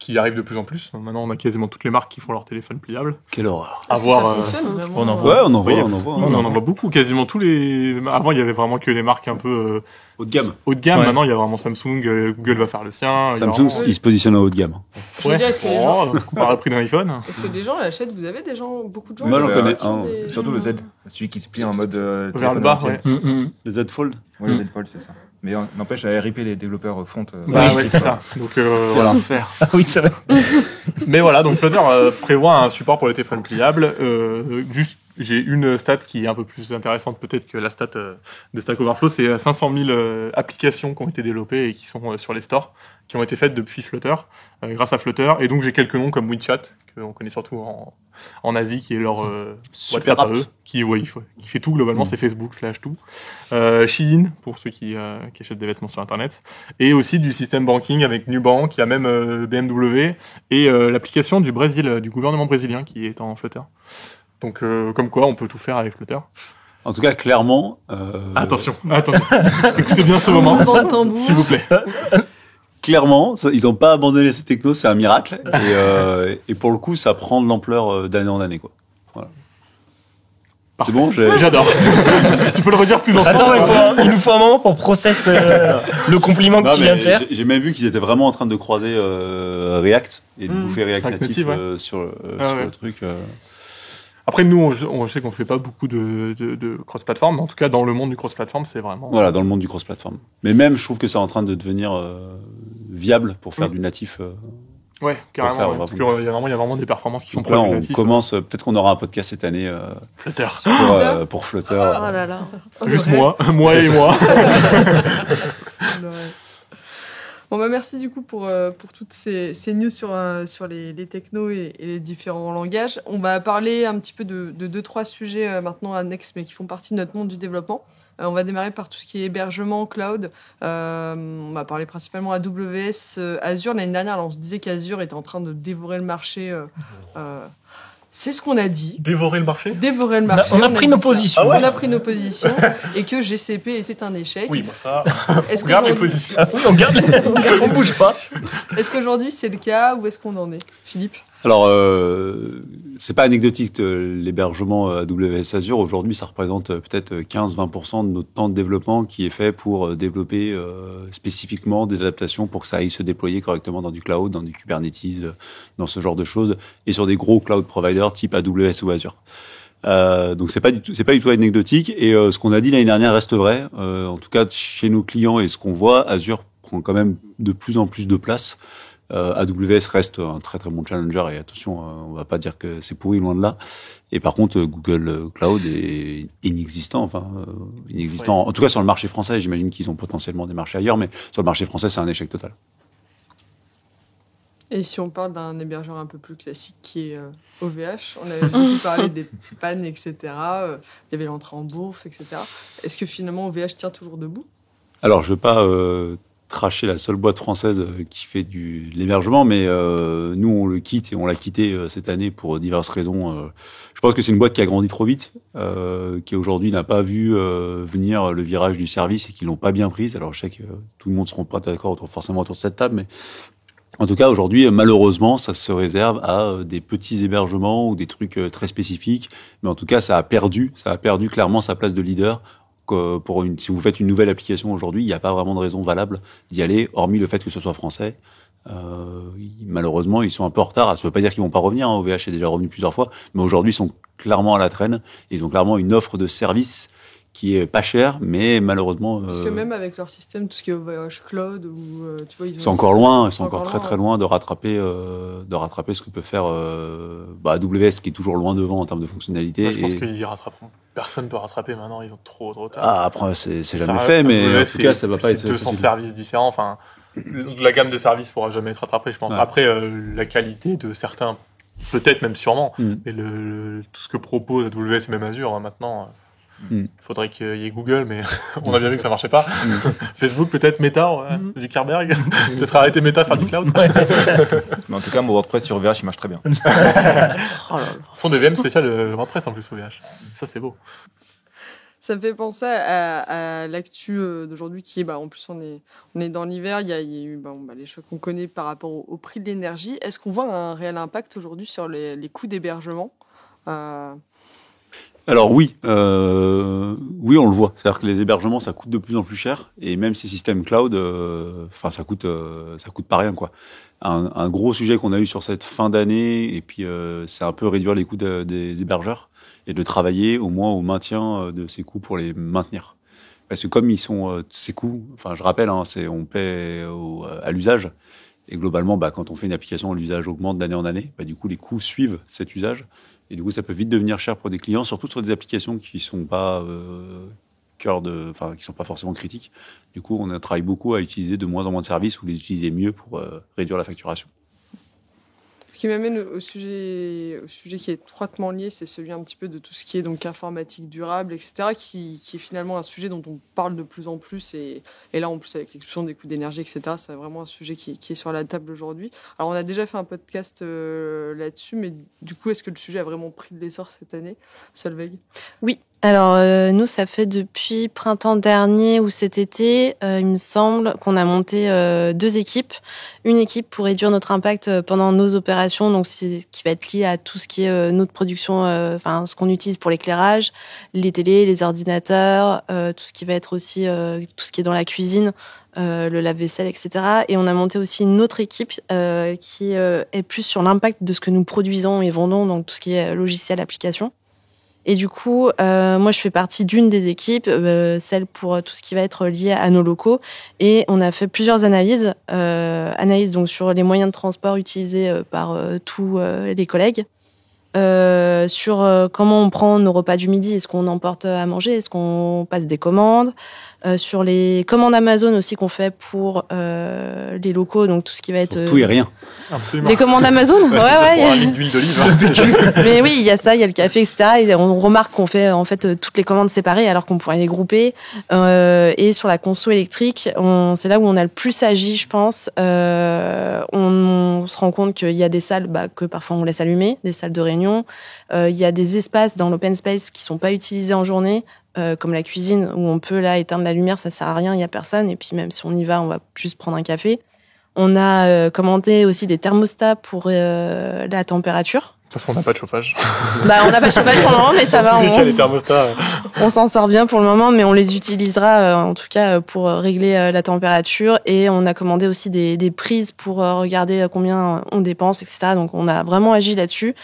qui arrive de plus en plus. Maintenant, on a quasiment toutes les marques qui font leur téléphone pliable. Quelle horreur. Est-ce que ça fonctionne vraiment? On en voit. On en voit. On en voit beaucoup, quasiment tous les... Avant, il y avait vraiment que les marques un peu... haut de gamme. Haut de gamme, Ouais. Maintenant, il y a vraiment Samsung, Google va faire le sien. il y a Samsung, vraiment- il se positionne en haut de gamme. Je veux dire, est-ce que les gens... Comparé au prix d'un iPhone. Est-ce que les gens l'achètent? Vous avez beaucoup de gens Moi, qui j'en l'achètent connais un, des- Surtout le Z, celui qui se plie en mode Vers le téléphone bas, ancien. ouais. Le Z Fold. Ouais, le Z Fold, c'est ça. Mais n'empêche, à RIP les développeurs fonte. Bah Oui, ouais, c'est ça. Donc, voilà. L'enfer. Ah oui, ça va. Mais voilà, donc Flutter prévoit un support pour les téléphones pliables. Juste, j'ai une stat qui est un peu plus intéressante peut-être que la stat de Stack Overflow, c'est 500 000 applications qui ont été développées et qui sont sur les stores, qui ont été faites depuis Flutter, grâce à Flutter. Et donc j'ai quelques noms comme WeChat, qu'on connaît surtout en Asie, qui est leur Super WhatsApp à app. eux, qui fait tout globalement, c'est Facebook, Flash, tout. Shein, pour ceux qui achètent des vêtements sur Internet. Et aussi du système banking avec Nubank, il y a même BMW, et l'application du Brésil, du gouvernement brésilien, qui est en Flutter. Donc, comme quoi, on peut tout faire avec Flutter. En tout cas, clairement. Attention, attendez. Écoutez bien ce moment, Roulement de tambour. s'il vous plaît. clairement, ils n'ont pas abandonné cette techno, c'est un miracle. Et pour le coup, ça prend de l'ampleur d'année en année, quoi. Voilà. C'est bon, J'adore. Tu peux le redire plus longtemps. Attends, il nous faut un moment pour process le compliment que tu viens de faire. J'ai même vu qu'ils étaient vraiment en train de croiser React et de bouffer React React Native Native, sur ouais. le truc. Après, nous, on sait qu'on fait pas beaucoup de cross-platform, mais en tout cas, dans le monde du cross-platform, c'est vraiment... Voilà, dans le monde du cross-platform. Mais même, je trouve que c'est en train de devenir viable pour faire du natif. Ouais, carrément, faire, ouais, parce qu'il y a vraiment des performances qui sont Donc là, proches du on natif. commence, peut-être qu'on aura un podcast cette année Flutter. pour Flutter. Oh là là. Juste moi et moi. Bon bah merci du coup pour toutes ces news sur les technos et les différents langages. On va parler un petit peu de 2-3 sujets maintenant annexes mais qui font partie de notre monde du développement. On va démarrer par tout ce qui est hébergement, cloud. On va parler principalement AWS, Azure. L'année dernière, alors, on se disait qu'Azure était en train de dévorer le marché. C'est ce qu'on a dit. Dévorer le marché. Dévorer le marché. On a pris nos positions. On a pris nos positions et que GCP était un échec. Oui, bah ça... Est-ce On garde les qu'aujourd'hui- positions. On garde, on bouge pas. Est-ce qu'aujourd'hui c'est le cas ou est-ce qu'on en est, Philippe? Alors, c'est pas anecdotique l'hébergement AWS Azure. Aujourd'hui, ça représente peut-être 15-20% de notre temps de développement qui est fait pour développer spécifiquement des adaptations pour que ça aille se déployer correctement dans du cloud, dans du Kubernetes, dans ce genre de choses, et sur des gros cloud providers type AWS ou Azure. Donc c'est pas du tout anecdotique. Et ce qu'on a dit l'année dernière reste vrai. En tout cas, chez nos clients et ce qu'on voit, Azure prend quand même de plus en plus de place. AWS reste un très très bon challenger et attention, on va pas dire que c'est pourri, loin de là. Et par contre, Google Cloud est inexistant, inexistant. En tout cas sur le marché français. J'imagine qu'ils ont potentiellement des marchés ailleurs, mais sur le marché français, c'est un échec total. Et si on parle d'un hébergeur un peu plus classique qui est OVH, on avait beaucoup parlé des pannes, etc. Il y avait l'entrée en bourse, etc. Est-ce que finalement OVH tient toujours debout? Alors, je veux pas tracher la seule boîte française qui fait de l'hébergement, mais nous, on le quitte et on l'a quitté cette année pour diverses raisons. Je pense que c'est une boîte qui a grandi trop vite, qui aujourd'hui n'a pas vu venir le virage du service et qui l'ont pas bien prise. Alors, je sais que tout le monde ne sera pas d'accord forcément autour de cette table, mais en tout cas, aujourd'hui, malheureusement, ça se réserve à des petits hébergements ou des trucs très spécifiques. Mais en tout cas, ça a perdu clairement sa place de leader. Si vous faites une nouvelle application aujourd'hui, il n'y a pas vraiment de raison valable d'y aller, hormis le fait que ce soit français. Malheureusement, ils sont un peu en retard. Ça ne veut pas dire qu'ils vont pas revenir. OVH est déjà revenu plusieurs fois, mais aujourd'hui, ils sont clairement à la traîne. Ils ont clairement une offre de service qui est pas chère, mais malheureusement. Parce que même avec leur système, tout ce qui est OVH Cloud, ou tu vois, ils sont encore loin. Ils sont encore très loin de rattraper ce que peut faire AWS, qui est toujours loin devant en termes de fonctionnalité. Ouais, je pense qu'ils rattraperont. Personne ne peut rattraper maintenant. Ils ont trop tard. Ah, après, c'est jamais fait, mais en tout cas, ça va pas être 200 possible. services différents. Enfin, la gamme de services pourra jamais être rattrapée, je pense. Ouais. Après, la qualité de certains, peut-être même sûrement, mais tout ce que propose AWS et même Azure maintenant. Il faudrait qu'il y ait Google, mais on a bien vu que ça marchait pas. Facebook, peut-être Meta, Zuckerberg. Peut-être arrêter Meta, faire du cloud. Mais en tout cas, mon WordPress sur OVH, il marche très bien. Oh là là. Ils font des VM spéciales WordPress en plus, OVH. Ça, c'est beau. Ça me fait penser à l'actu d'aujourd'hui qui est, en plus on est dans l'hiver, il y a eu les chocs qu'on connaît par rapport au prix de l'énergie. Est-ce qu'on voit un réel impact aujourd'hui sur les coûts d'hébergement? Alors oui, on le voit. C'est-à-dire que les hébergements, ça coûte de plus en plus cher, et même ces systèmes cloud, ça coûte pas rien, quoi. Un gros sujet qu'on a eu sur cette fin d'année, et puis c'est un peu réduire les coûts des hébergeurs et de travailler au moins au maintien de ces coûts pour les maintenir. Parce que comme ils sont ces coûts, je rappelle, on paie à l'usage, et globalement, quand on fait une application, l'usage augmente d'année en année. Du coup, les coûts suivent cet usage. Et du coup, ça peut vite devenir cher pour des clients, surtout sur des applications qui sont pas qui sont pas forcément critiques. Du coup, on travaille beaucoup à utiliser de moins en moins de services ou les utiliser mieux pour réduire la facturation. Ce qui m'amène au sujet qui est étroitement lié, c'est celui un petit peu de tout ce qui est donc informatique durable, etc., qui est finalement un sujet dont on parle de plus en plus. Et là, en plus, avec l'explosion des coûts d'énergie, etc., c'est vraiment un sujet qui est sur la table aujourd'hui. Alors, on a déjà fait un podcast là-dessus, mais du coup, est-ce que le sujet a vraiment pris de l'essor cette année, Solveig? Oui, Alors, nous, ça fait depuis printemps dernier ou cet été, il me semble qu'on a monté 2 équipes. Une équipe pour réduire notre impact pendant nos opérations, donc c'est qui va être lié à tout ce qui est notre production, enfin ce qu'on utilise pour l'éclairage, les télés, les ordinateurs, tout ce qui va être aussi tout ce qui est dans la cuisine, le lave-vaisselle, etc. Et on a monté aussi une autre équipe qui est plus sur l'impact de ce que nous produisons et vendons, donc tout ce qui est logiciel, application. Et du coup, moi, je fais partie d'une des équipes, celle pour tout ce qui va être lié à nos locaux. Et on a fait plusieurs analyses. Analyses donc sur les moyens de transport utilisés par tous les collègues. Sur comment on prend nos repas du midi. Est-ce qu'on emporte à manger? Est-ce qu'on passe des commandes? Sur les commandes Amazon aussi qu'on fait pour les locaux, donc tout ce qui va être... Tout et rien. Absolument. Des commandes Amazon. Ouais, c'est ça, pour un litre d'huile d'olive. Mais oui, il y a ça, il y a le café, etc. Et on remarque qu'on fait en fait toutes les commandes séparées alors qu'on pourrait les grouper. Et sur la conso électrique, c'est là où on a le plus agi, je pense. On se rend compte qu'il y a des salles que parfois on laisse allumer, des salles de réunion. Il y a des espaces dans l'open space qui sont pas utilisés en journée. Comme la cuisine où on peut là éteindre la lumière, ça sert à rien, il y a personne, et puis même si on y va, on va juste prendre un café. On a commandé aussi des thermostats pour la température. De toute façon, on n'a pas de chauffage. On n'a pas de chauffage pour le moment, mais ça va. Dans tous les cas, les thermostats. On s'en sort bien pour le moment, mais on les utilisera en tout cas pour régler la température. Et on a commandé aussi des prises pour regarder combien on dépense, etc. Donc on a vraiment agi là-dessus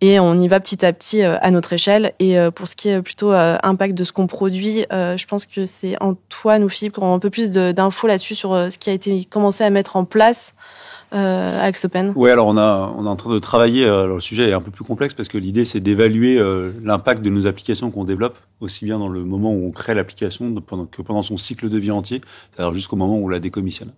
et on y va petit à petit à notre échelle. Et pour ce qui est plutôt impact de ce qu'on produit, je pense que c'est Antoine ou Philippe qui auront un peu plus d'infos là-dessus sur ce qui a été commencé à mettre en place. À Exopen. Ouais, alors on est en train de travailler. Alors le sujet est un peu plus complexe parce que l'idée c'est d'évaluer l'impact de nos applications qu'on développe, aussi bien dans le moment où on crée l'application que pendant son cycle de vie entier, c'est-à-dire jusqu'au moment où on la décommissionne.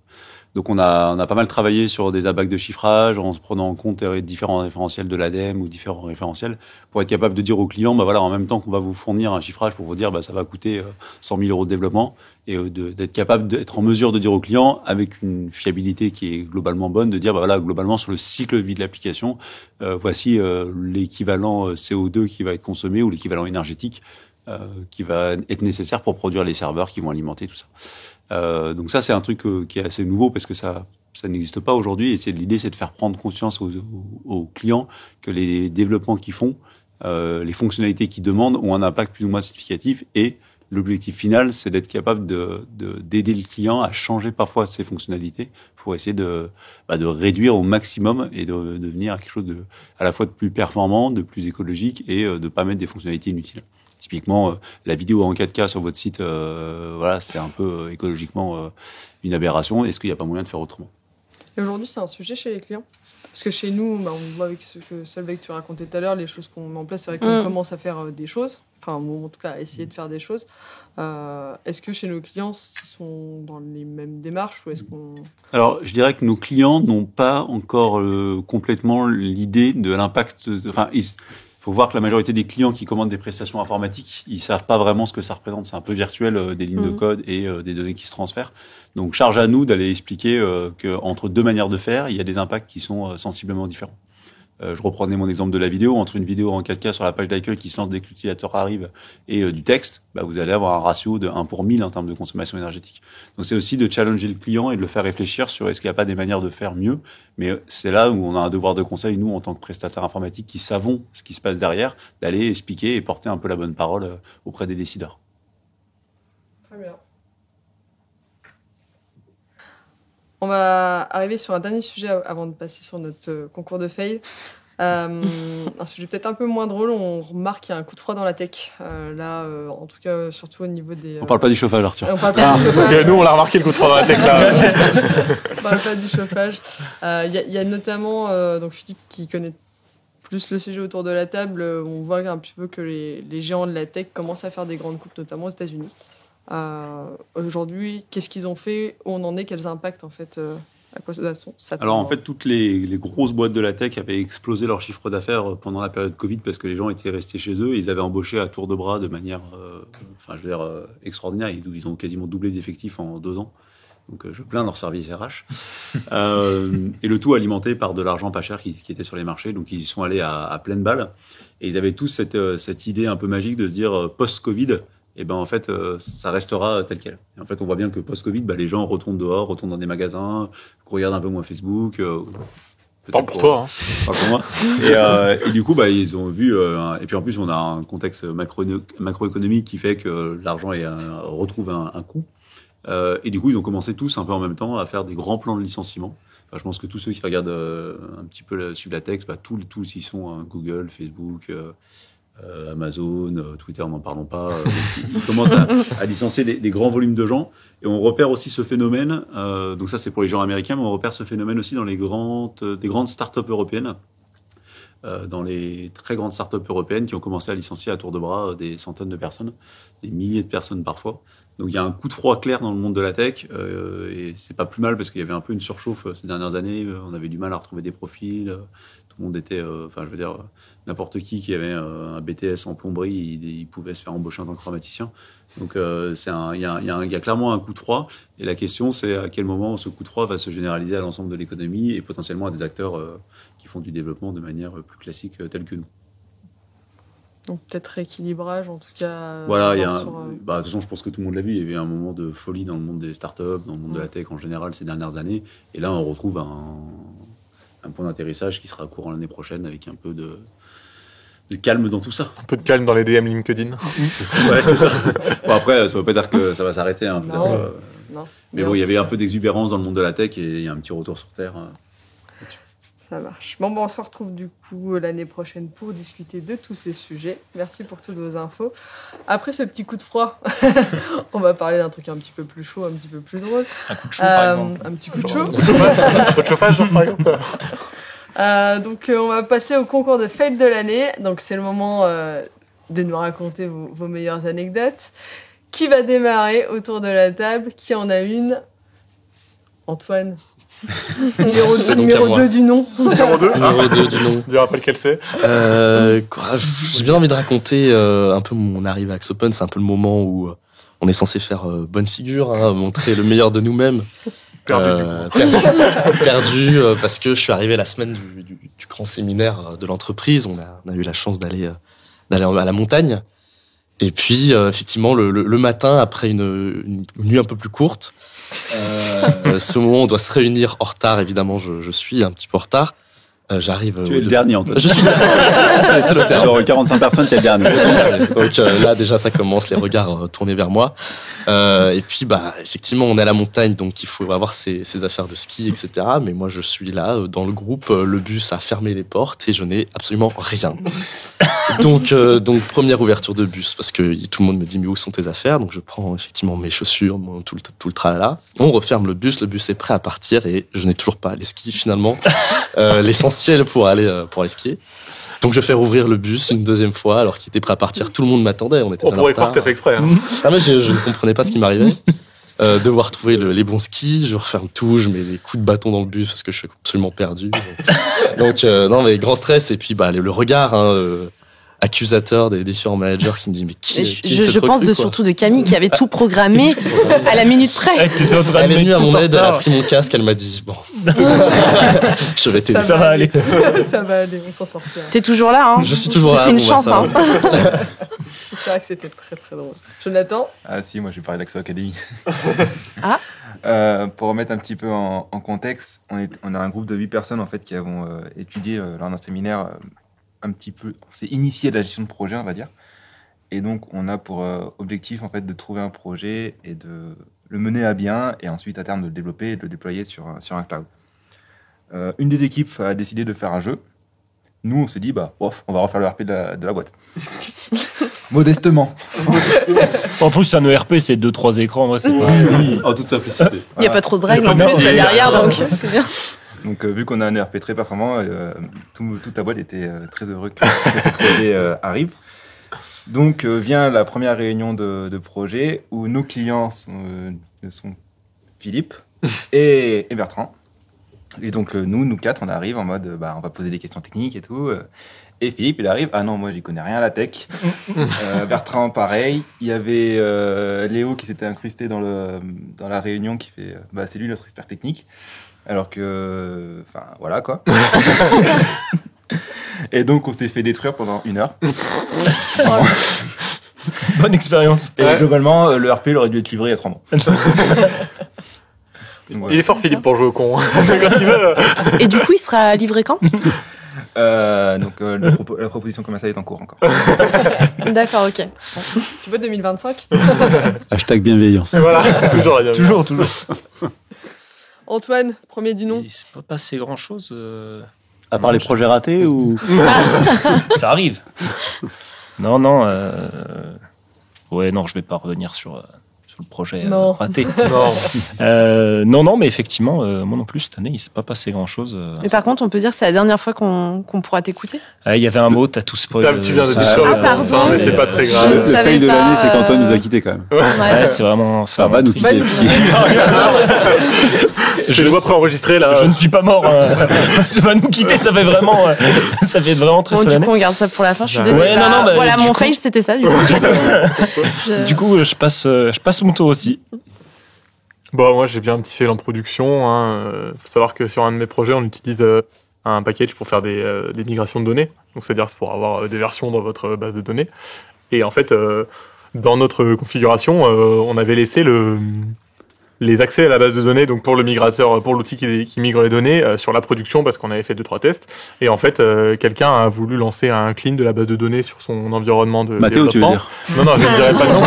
Donc on a pas mal travaillé sur des impacts de chiffrage en se prenant en compte différents référentiels de l'ADEME ou différents référentiels pour être capable de dire aux clients, voilà, en même temps qu'on va vous fournir un chiffrage pour vous dire, ça va coûter 100 000 euros de développement, et d'être capable d'être en mesure de dire aux clients avec une fiabilité qui est globalement bonne, de dire, voilà, globalement sur le cycle de vie de l'application, voici l'équivalent CO2 qui va être consommé ou l'équivalent énergétique qui va être nécessaire pour produire les serveurs qui vont alimenter tout ça. Donc ça, c'est un truc qui est assez nouveau parce que ça n'existe pas aujourd'hui. Et l'idée, c'est de faire prendre conscience aux clients que les développements qu'ils font, les fonctionnalités qu'ils demandent ont un impact plus ou moins significatif. Et l'objectif final, c'est d'être capable d'aider le client à changer parfois ses fonctionnalités pour essayer de réduire au maximum et de devenir quelque chose à la fois de plus performant, de plus écologique et de pas mettre des fonctionnalités inutiles. Typiquement, la vidéo en 4K sur votre site, voilà, c'est un peu écologiquement une aberration. Est-ce qu'il n'y a pas moyen de faire autrement? Et aujourd'hui, c'est un sujet chez les clients? Parce que chez nous, on voit avec ce que Solveig tu racontais tout à l'heure, les choses qu'on met en place, c'est vrai qu'on commence à faire des choses. Enfin, bon, en tout cas, à essayer de faire des choses. Est-ce que chez nos clients, ils sont dans les mêmes démarches ou est-ce qu'on... Alors, je dirais que nos clients n'ont pas encore complètement l'idée de l'impact... Il faut voir que la majorité des clients qui commandent des prestations informatiques, ils savent pas vraiment ce que ça représente. C'est un peu virtuel, des lignes de code et des données qui se transfèrent. Donc, charge à nous d'aller expliquer qu'entre deux manières de faire, il y a des impacts qui sont sensiblement différents. Je reprenais mon exemple de la vidéo. Entre une vidéo en 4K sur la page d'accueil qui se lance dès que l'utilisateur arrive et du texte, vous allez avoir un ratio de 1 pour 1000 en termes de consommation énergétique. Donc c'est aussi de challenger le client et de le faire réfléchir sur est-ce qu'il n'y a pas des manières de faire mieux. Mais c'est là où on a un devoir de conseil, nous, en tant que prestataires informatiques qui savons ce qui se passe derrière, d'aller expliquer et porter un peu la bonne parole auprès des décideurs. Très bien. On va arriver sur un dernier sujet avant de passer sur notre concours de fail. Un sujet peut-être un peu moins drôle. On remarque qu'il y a un coup de froid dans la tech. En tout cas, surtout au niveau des... On parle pas du chauffage, Arthur. On parle pas du chauffage. Parce que nous, on l'a remarqué le coup de froid dans la tech, là. On parle pas du chauffage. Il y a notamment donc Philippe qui connaît plus le sujet autour de la table. On voit un petit peu que les géants de la tech commencent à faire des grandes coupes, notamment aux États-Unis. Aujourd'hui, qu'est-ce qu'ils ont fait? Où on en est? Quels impacts en fait à quoi ça Alors en fait, toutes les grosses boîtes de la tech avaient explosé leur chiffre d'affaires pendant la période Covid parce que les gens étaient restés chez eux. Ils avaient embauché à tour de bras de manière extraordinaire. Ils ont quasiment doublé d'effectifs en 2 ans. Donc je plains leur service RH. Et le tout alimenté par de l'argent pas cher qui était sur les marchés. Donc ils y sont allés à pleine balle. Et ils avaient tous cette idée un peu magique de se dire post-Covid, et ben en fait ça restera tel quel. Et en fait on voit bien que post-Covid, les gens retournent dehors, retournent dans des magasins, regardent un peu moins Facebook. Parle pour toi. Parle pour moi. Et du coup ils ont vu. Et puis en plus on a un contexte macroéconomique qui fait que l'argent retrouve un coût. Et du coup, ils ont commencé tous un peu en même temps à faire des grands plans de licenciement. Enfin, je pense que tous ceux qui regardent un petit peu suivent la tech, tous y sont, Google, Facebook, Amazon, Twitter, n'en parlons pas. Ils commencent à licencier des grands volumes de gens. Et on repère aussi ce phénomène, donc ça c'est pour les gens américains, mais on repère ce phénomène aussi dans des grandes startups européennes. Dans les très grandes startups européennes qui ont commencé à licencier à tour de bras des centaines de personnes, des milliers de personnes parfois. Donc il y a un coup de froid clair dans le monde de la tech et c'est pas plus mal parce qu'il y avait un peu une surchauffe ces dernières années. On avait du mal à retrouver des profils. Tout le monde était, n'importe qui avait un BTS en plomberie, il pouvait se faire embaucher en tant qu'informaticien. Donc il y a clairement un coup de froid. Et la question c'est à quel moment ce coup de froid va se généraliser à l'ensemble de l'économie et potentiellement à des acteurs qui font du développement de manière plus classique telle que nous. Donc peut-être rééquilibrage en tout cas. Voilà, de toute façon, je pense que tout le monde l'a vu. Il y avait un moment de folie dans le monde des startups, dans le monde de la tech en général ces dernières années. Et là, on retrouve un point d'atterrissage qui sera courant l'année prochaine avec un peu de calme dans tout ça. Un peu de calme dans les DM LinkedIn. C'est ça. Ouais, c'est ça. Bon, après, ça veut pas dire que ça va s'arrêter. Hein, non. Mais bon, il y avait un peu d'exubérance dans le monde de la tech et il y a un petit retour sur Terre. Ça marche. Bon, on se retrouve du coup l'année prochaine pour discuter de tous ces sujets. Merci pour toutes vos infos. Après ce petit coup de froid, on va parler d'un truc un petit peu plus chaud, un petit peu plus drôle. Un coup de chaud, par exemple. Un petit coup de chaud. Un peu de chauffage, par exemple. Donc, on va passer au concours de fail de l'année. Donc, c'est le moment de nous raconter vos meilleures anecdotes. Qui va démarrer autour de la table? Qui en a une? Antoine. Numéro 2 du nom. Numéro 2 Numéro 2 du nom. Je rappelle quel c'est. J'ai bien envie de raconter un peu mon arrivée à Axe Open. C'est un peu le moment où on est censé faire bonne figure, montrer le meilleur de nous-mêmes. Perdu parce que je suis arrivé la semaine du grand séminaire de l'entreprise. On a eu la chance d'aller à la montagne. Et puis effectivement le matin après une nuit un peu plus courte, ce moment où on doit se réunir en retard. Évidemment, je suis un petit peu en retard. J'arrive. Tu es le dernier, Antoine. Je suis c'est le terme. Sur 45 personnes, tu es le dernier. Donc là déjà ça commence, les regards tournés vers moi. Et puis effectivement on est à la montagne, donc il faut avoir ses affaires de ski, etc. Mais moi je suis là dans le groupe, le bus a fermé les portes et je n'ai absolument rien. Donc première ouverture de bus parce que tout le monde me dit mais où sont tes affaires? Donc je prends effectivement mes chaussures, tout le tralala. On referme le bus est prêt à partir et je n'ai toujours pas les skis finalement. L'essentiel pour aller skier. Donc je fais rouvrir le bus une deuxième fois alors qu'il était prêt à partir. Tout le monde m'attendait. On pourrait croire que t'as fait exprès. Hein. Ah mais je ne comprenais pas ce qui m'arrivait. Devoir trouver les bons skis, je referme tout, je mets des coups de bâton dans le bus parce que je suis absolument perdu. Donc non mais grand stress et puis le regard accusateur des différents managers qui me dit mais qui je pense surtout de Camille qui avait tout programmé à la minute près. Elle est venue à mon aide, elle a pris mon casque, elle m'a dit bon je vais t'aider. Ça va aller. Ça va aller, on s'en sortira. T'es toujours là, hein. Je suis toujours là. C'est une chance, hein. C'est vrai que c'était très très drôle. Jonathan? Ah si, moi je vais parler d'Axo Academy. Ah. Pour remettre un petit peu en contexte, on a un groupe de 8 personnes en fait qui avons étudié lors d'un séminaire un petit peu, on s'est initié de la gestion de projet, on va dire. Et donc on a pour objectif en fait de trouver un projet et de le mener à bien et ensuite à terme de le développer et de le déployer sur un cloud. Une des équipes a décidé de faire un jeu. Nous, on s'est dit, on va refaire le RP de la boîte. Modestement. En plus, un ERP, c'est 2-3 écrans. En vrai, c'est pas... En toute simplicité. Il n'y a pas trop de règles en plus derrière, donc c'est bien. Donc, vu qu'on a un ERP très performant, toute la boîte était très heureux que ce projet arrive. Donc, vient la première réunion de projet où nos clients sont Philippe et Bertrand. Et donc nous quatre, on arrive en mode, on va poser des questions techniques et tout. Et Philippe, il arrive. Ah non, moi, j'y connais rien à la tech. Bertrand, pareil. Il y avait Léo qui s'était incrusté dans la réunion qui fait, c'est lui notre expert technique. Alors que, voilà quoi. Et donc, on s'est fait détruire pendant 1 heure. Bonne expérience. Et globalement, le RP il aurait dû être livré il y a 3 mois. Donc, voilà. Il est fort, Philippe, pour jouer au con. Quand il veut. Et du coup, il sera livré quand? La proposition commerciale est en cours encore. D'accord, ok. Tu veux 2025? Hashtag bienveillance. Voilà, toujours la Toujours. Antoine, premier du nom. Il s'est pas passé grand-chose. À part les projets ratés ou... Ça arrive. Non. Ouais, non, je vais pas revenir sur le projet raté. Non, mais effectivement, moi non plus, cette année, il s'est pas passé grand-chose. Mais par contre, on peut dire que c'est la dernière fois qu'on pourra t'écouter. Il y avait un mot, t'as tout spoil. Tu viens de dire pardon. Non, mais c'est pas très grave. Le fail de l'année, c'est qu'Antoine nous a quittés quand même. Ouais, c'est vraiment... Ça va nous quitter. Je le vois préenregistré là. Je ne suis pas mort. Ça va nous quitter, ça fait vraiment très Bon, du solennel. coup, on garde ça pour la fin. Je suis désolée. Ouais, non, voilà, du mon coup- fail, c'était ça, du coup. Du coup, je passe mon tour aussi. Bon, moi j'ai bien un petit fail en production. Faut savoir que sur un de mes projets, on utilise un package pour faire des migrations de données. Donc c'est-à-dire pour avoir des versions dans votre base de données. Et en fait, dans notre configuration, on avait laissé les accès à la base de données, donc pour le migrateur, pour l'outil qui migre les données, sur la production, parce qu'on avait fait 2-3 tests. Et en fait, quelqu'un a voulu lancer un clean de la base de données sur son environnement de Mathéo, tu veux développement. dire? Non, je ne dirais pas le nom.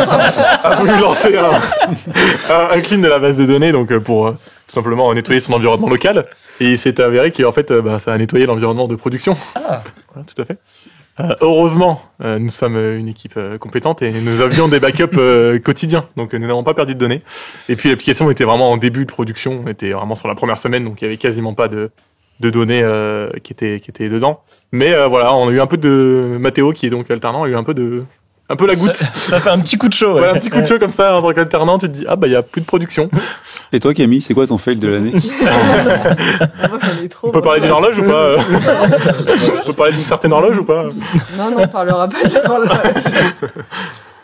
A voulu lancer un clean de la base de données, donc pour tout simplement nettoyer son environnement local. Et il s'est avéré qu'en fait, ça a nettoyé l'environnement de production. Voilà, tout à fait. Heureusement, nous sommes une équipe compétente et nous avions des backups quotidiens, donc nous n'avons pas perdu de données. Et puis l'application était vraiment en début de production, on était vraiment sur la première semaine, donc il y avait quasiment pas de données qui étaient dedans. Mais voilà, on a eu un peu de Mathéo qui est donc alternant, a eu un peu la goutte. Ça fait un petit coup de chaud. Ouais. Voilà, un petit coup de chaud comme ça en tant qu'alternant, tu te dis il y a plus de production. Et toi, Camille, c'est quoi ton fail de l'année? Moi, j'en ai trop. On peut parler d'une horloge ou pas On peut parler d'une certaine horloge ou pas Non, on parlera pas de l'horloge.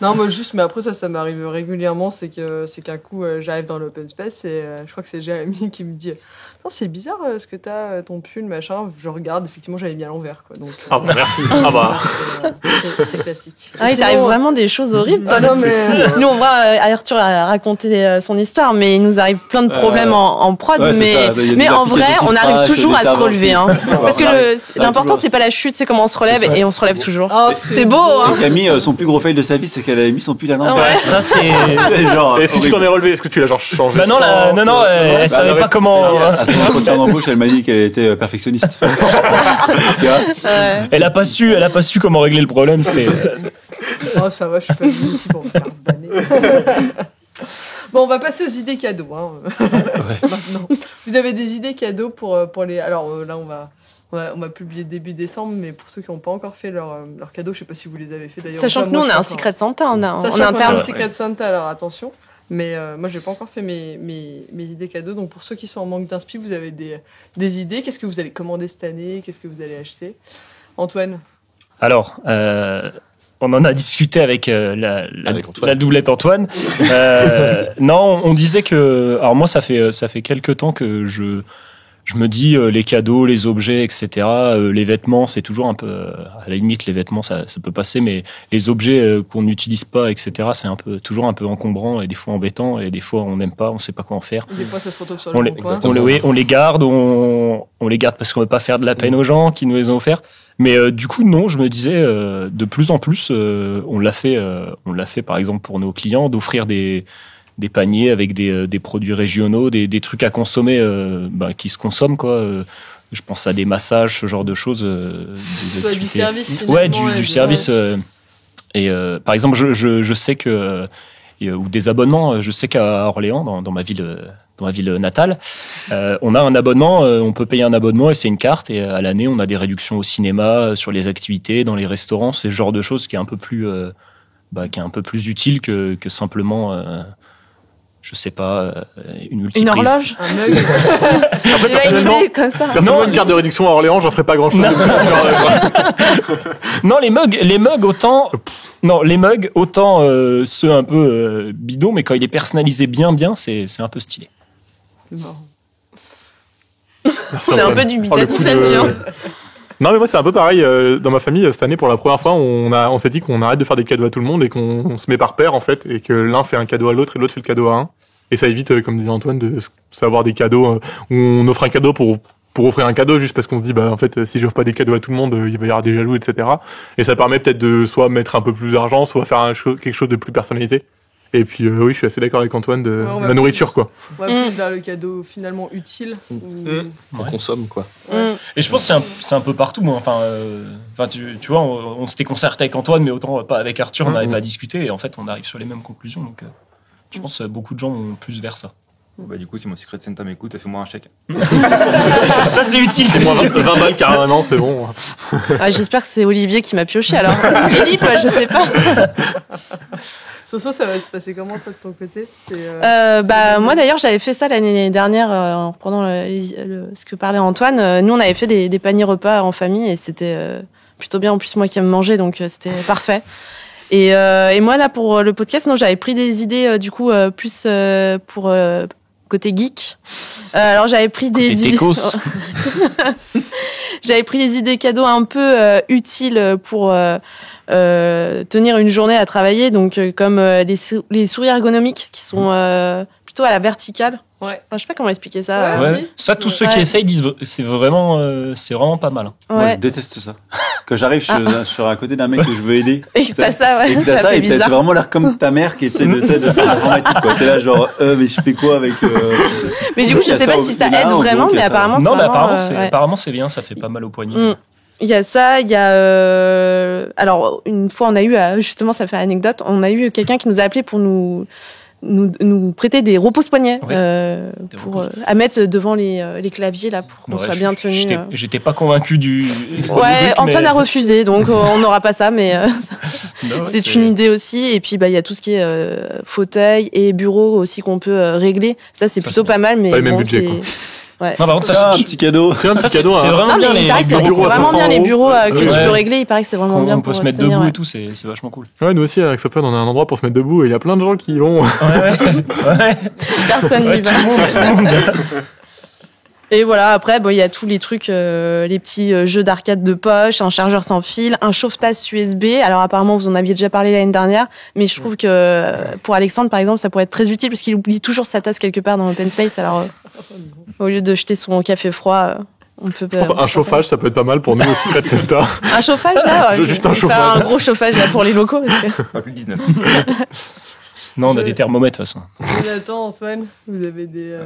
Non, moi juste, mais après ça m'arrive régulièrement, c'est qu'un coup j'arrive dans l'open space et je crois que c'est Jérémy qui me dit non, c'est bizarre ce que t'as ton pull machin. Je regarde, effectivement j'avais mis à l'envers quoi. Donc merci. c'est classique. Ah oui, t'arrives vraiment des choses horribles. Toi, non, mais Nous, on voit Arthur a raconté son histoire, mais il nous arrive plein de problèmes en prod. ouais, c'est ça. Il y a des mais en applications vrai, qui on se arrive crachent, toujours des à se serveurs relever. qui- Hein. Parce que l'important, toujours. c'est pas la chute, c'est comment on se relève C'est ça. et on se relève toujours. Oh, C'est beau, hein. Camille, son plus gros fail de sa vie, c'est qu'elle avait mis son pull à l'envers. Ouais. Ça, c'est... C'est genre, Est-ce que tu t'en es relevé? Est-ce que tu l'as genre changé? Bah non, de sens, elle savait pas comment... À son entretien d'embauche, elle m'a dit qu'elle était perfectionniste. Tu vois? Ouais. Elle a pas su comment régler le problème. C'est... Oh, ça va, je suis pas venue ici pour me faire banner. Bon, on va passer aux idées cadeaux. Maintenant, vous avez des idées cadeaux pour les. Alors là, on va publier début décembre, mais pour ceux qui n'ont pas encore fait leur cadeau, je sais pas si vous les avez fait d'ailleurs. Sachant que nous, on a un Secret Santa, on a en interne. un Secret Santa, alors attention. Mais moi, j'ai pas encore fait mes idées cadeaux. Donc, pour ceux qui sont en manque d'inspi, vous avez des idées. Qu'est-ce que vous allez commander cette année? Qu'est-ce que vous allez acheter? Antoine? Alors, on en a discuté avec la doublette Antoine. Non, on disait que... Alors moi, ça fait quelques temps que je me dis les cadeaux, les objets, etc. Les vêtements, c'est toujours un peu... à la limite, les vêtements, ça peut passer, mais les objets qu'on n'utilise pas, etc., c'est toujours un peu encombrant et des fois embêtant, et des fois on n'aime pas, on sait pas quoi en faire. Des fois, ça se retrouve sur On le les, bon coin. on les garde, on les garde parce qu'on veut pas faire de la peine aux gens qui nous les ont offerts. Mais du coup, non, je me disais, de plus en plus, on l'a fait par exemple pour nos clients, d'offrir des paniers avec des produits régionaux, des trucs à consommer qui se consomment, quoi. Je pense à des massages, ce genre de choses. Du service, finalement. Ouais, du service. Par exemple, je sais que... ou des abonnements, je sais qu'à Orléans, dans ma ville natale, on a un abonnement, on peut payer un abonnement et c'est une carte, et à l'année on a des réductions au cinéma, sur les activités, dans les restaurants, c'est ce genre de choses qui est un peu plus utile que simplement je sais pas, une Une multiprise. horloge. Un mug. J'ai pas une idée comme ça. Personnellement, une carte de réduction à Orléans, j'en ferais pas grand chose. Non, les mugs autant. Non, les mugs autant ceux un peu bidons, mais quand il est personnalisé bien, c'est un peu stylé. C'est marrant. On est un peu dubitatif là-dessus. Hein. Non, mais moi, c'est un peu pareil. Dans ma famille, cette année, pour la première fois, on s'est dit qu'on arrête de faire des cadeaux à tout le monde et qu'on se met par paire, en fait, et que l'un fait un cadeau à l'autre et l'autre fait le cadeau à un. Et ça évite, comme disait Antoine, de savoir des cadeaux où on offre un cadeau pour offrir un cadeau juste parce qu'on se dit, bah, en fait, si j'offre pas des cadeaux à tout le monde, il va y avoir des jaloux, etc. Et ça permet peut-être de soit mettre un peu plus d'argent, soit faire quelque chose de plus personnalisé. Et puis, oui, je suis assez d'accord avec Antoine de Ouais, la nourriture, quoi. On va plus vers le cadeau finalement utile. On consomme, quoi. Et je pense que c'est un peu partout. Moi. Enfin, tu vois, on s'était concerté avec Antoine, mais autant pas avec Arthur, on n'arrive pas à discuter. Et en fait, on arrive sur les mêmes conclusions. Donc, je pense que beaucoup de gens vont plus vers ça. Bah, du coup, si mon Secret Santa m'écoute, fais-moi un chèque. Ça, c'est utile. C'est moins 20 balles carrément, c'est bon. Ah, j'espère que c'est Olivier qui m'a pioché alors. Philippe, je sais pas. Soso, ça va se passer comment toi de ton côté? Moi d'ailleurs j'avais fait ça l'année dernière en reprenant ce que parlait Antoine. Nous on avait fait des paniers repas en famille et c'était plutôt bien. En plus moi qui aime manger donc c'était parfait. Et moi là pour le podcast, non, j'avais pris des idées du coup plus pour côté geek. Alors j'avais pris des idées. J'avais pris des idées cadeaux un peu utiles pour tenir une journée à travailler, donc comme les souris ergonomiques qui sont plutôt à la verticale. Ouais. Enfin, je sais pas comment expliquer ça. Ouais. Ça, tous ceux qui essayent disent c'est vraiment pas mal. Moi, je déteste ça. Quand j'arrive sur un côté d'un mec que je veux aider. Et que t'as ça, ouais. Et que t'as ça ça, fait et t'as bizarre. vraiment l'air comme ta mère qui essaie de faire l'informatique, quoi. T'es là, genre, mais je fais quoi avec, Mais du coup, je sais pas si ça aide vraiment, mais apparemment, non, c'est mais vraiment, apparemment, c'est bien, ça fait pas mal au poignet. Il y a ça, il y a alors une fois on a eu justement ça fait anecdote, on a eu quelqu'un qui nous a appelé pour nous prêter des repose-poignets pour à mettre devant les claviers là pour qu'on soit bien tenu. J'étais pas convaincu du Ouais, Antoine a refusé donc on n'aura pas ça mais c'est une idée aussi et puis il y a tout ce qui est fauteuil et bureau aussi qu'on peut régler. Ça c'est plutôt pas mal mais pas le même budget, quoi. Ouais. Non, par contre, ça, un petit cadeau. C'est un petit cadeau. C'est vraiment non, bien mais il paraît que c'est bureaux vraiment bien les bureaux que tu peux Ouais. régler. Il paraît que c'est vraiment bien on pour peut se mettre tenir, debout et tout, c'est vachement cool. Ouais, nous aussi, avec Sopron, on a un endroit pour se mettre debout et il y a plein de gens qui y vont. Ouais. Personne n'y va. Tout le monde. Et voilà, après, il y a tous les trucs, les petits jeux d'arcade de poche, un chargeur sans fil, un chauffe-tasse USB. Alors apparemment, vous en aviez déjà parlé l'année dernière, mais je trouve que pour Alexandre, par exemple, ça pourrait être très utile parce qu'il oublie toujours sa tasse quelque part dans l'open space. Alors, au lieu de jeter son café froid, on peut... Je pense un chauffage, ça peut être pas mal pour nous aussi, Secret Santa. Un chauffage, là Juste un je vais faire chauffage. un gros chauffage là pour les locaux. Parce que... Pas plus de 19. Non, on a des thermomètres de toute façon. Jonathan, Antoine, vous avez des...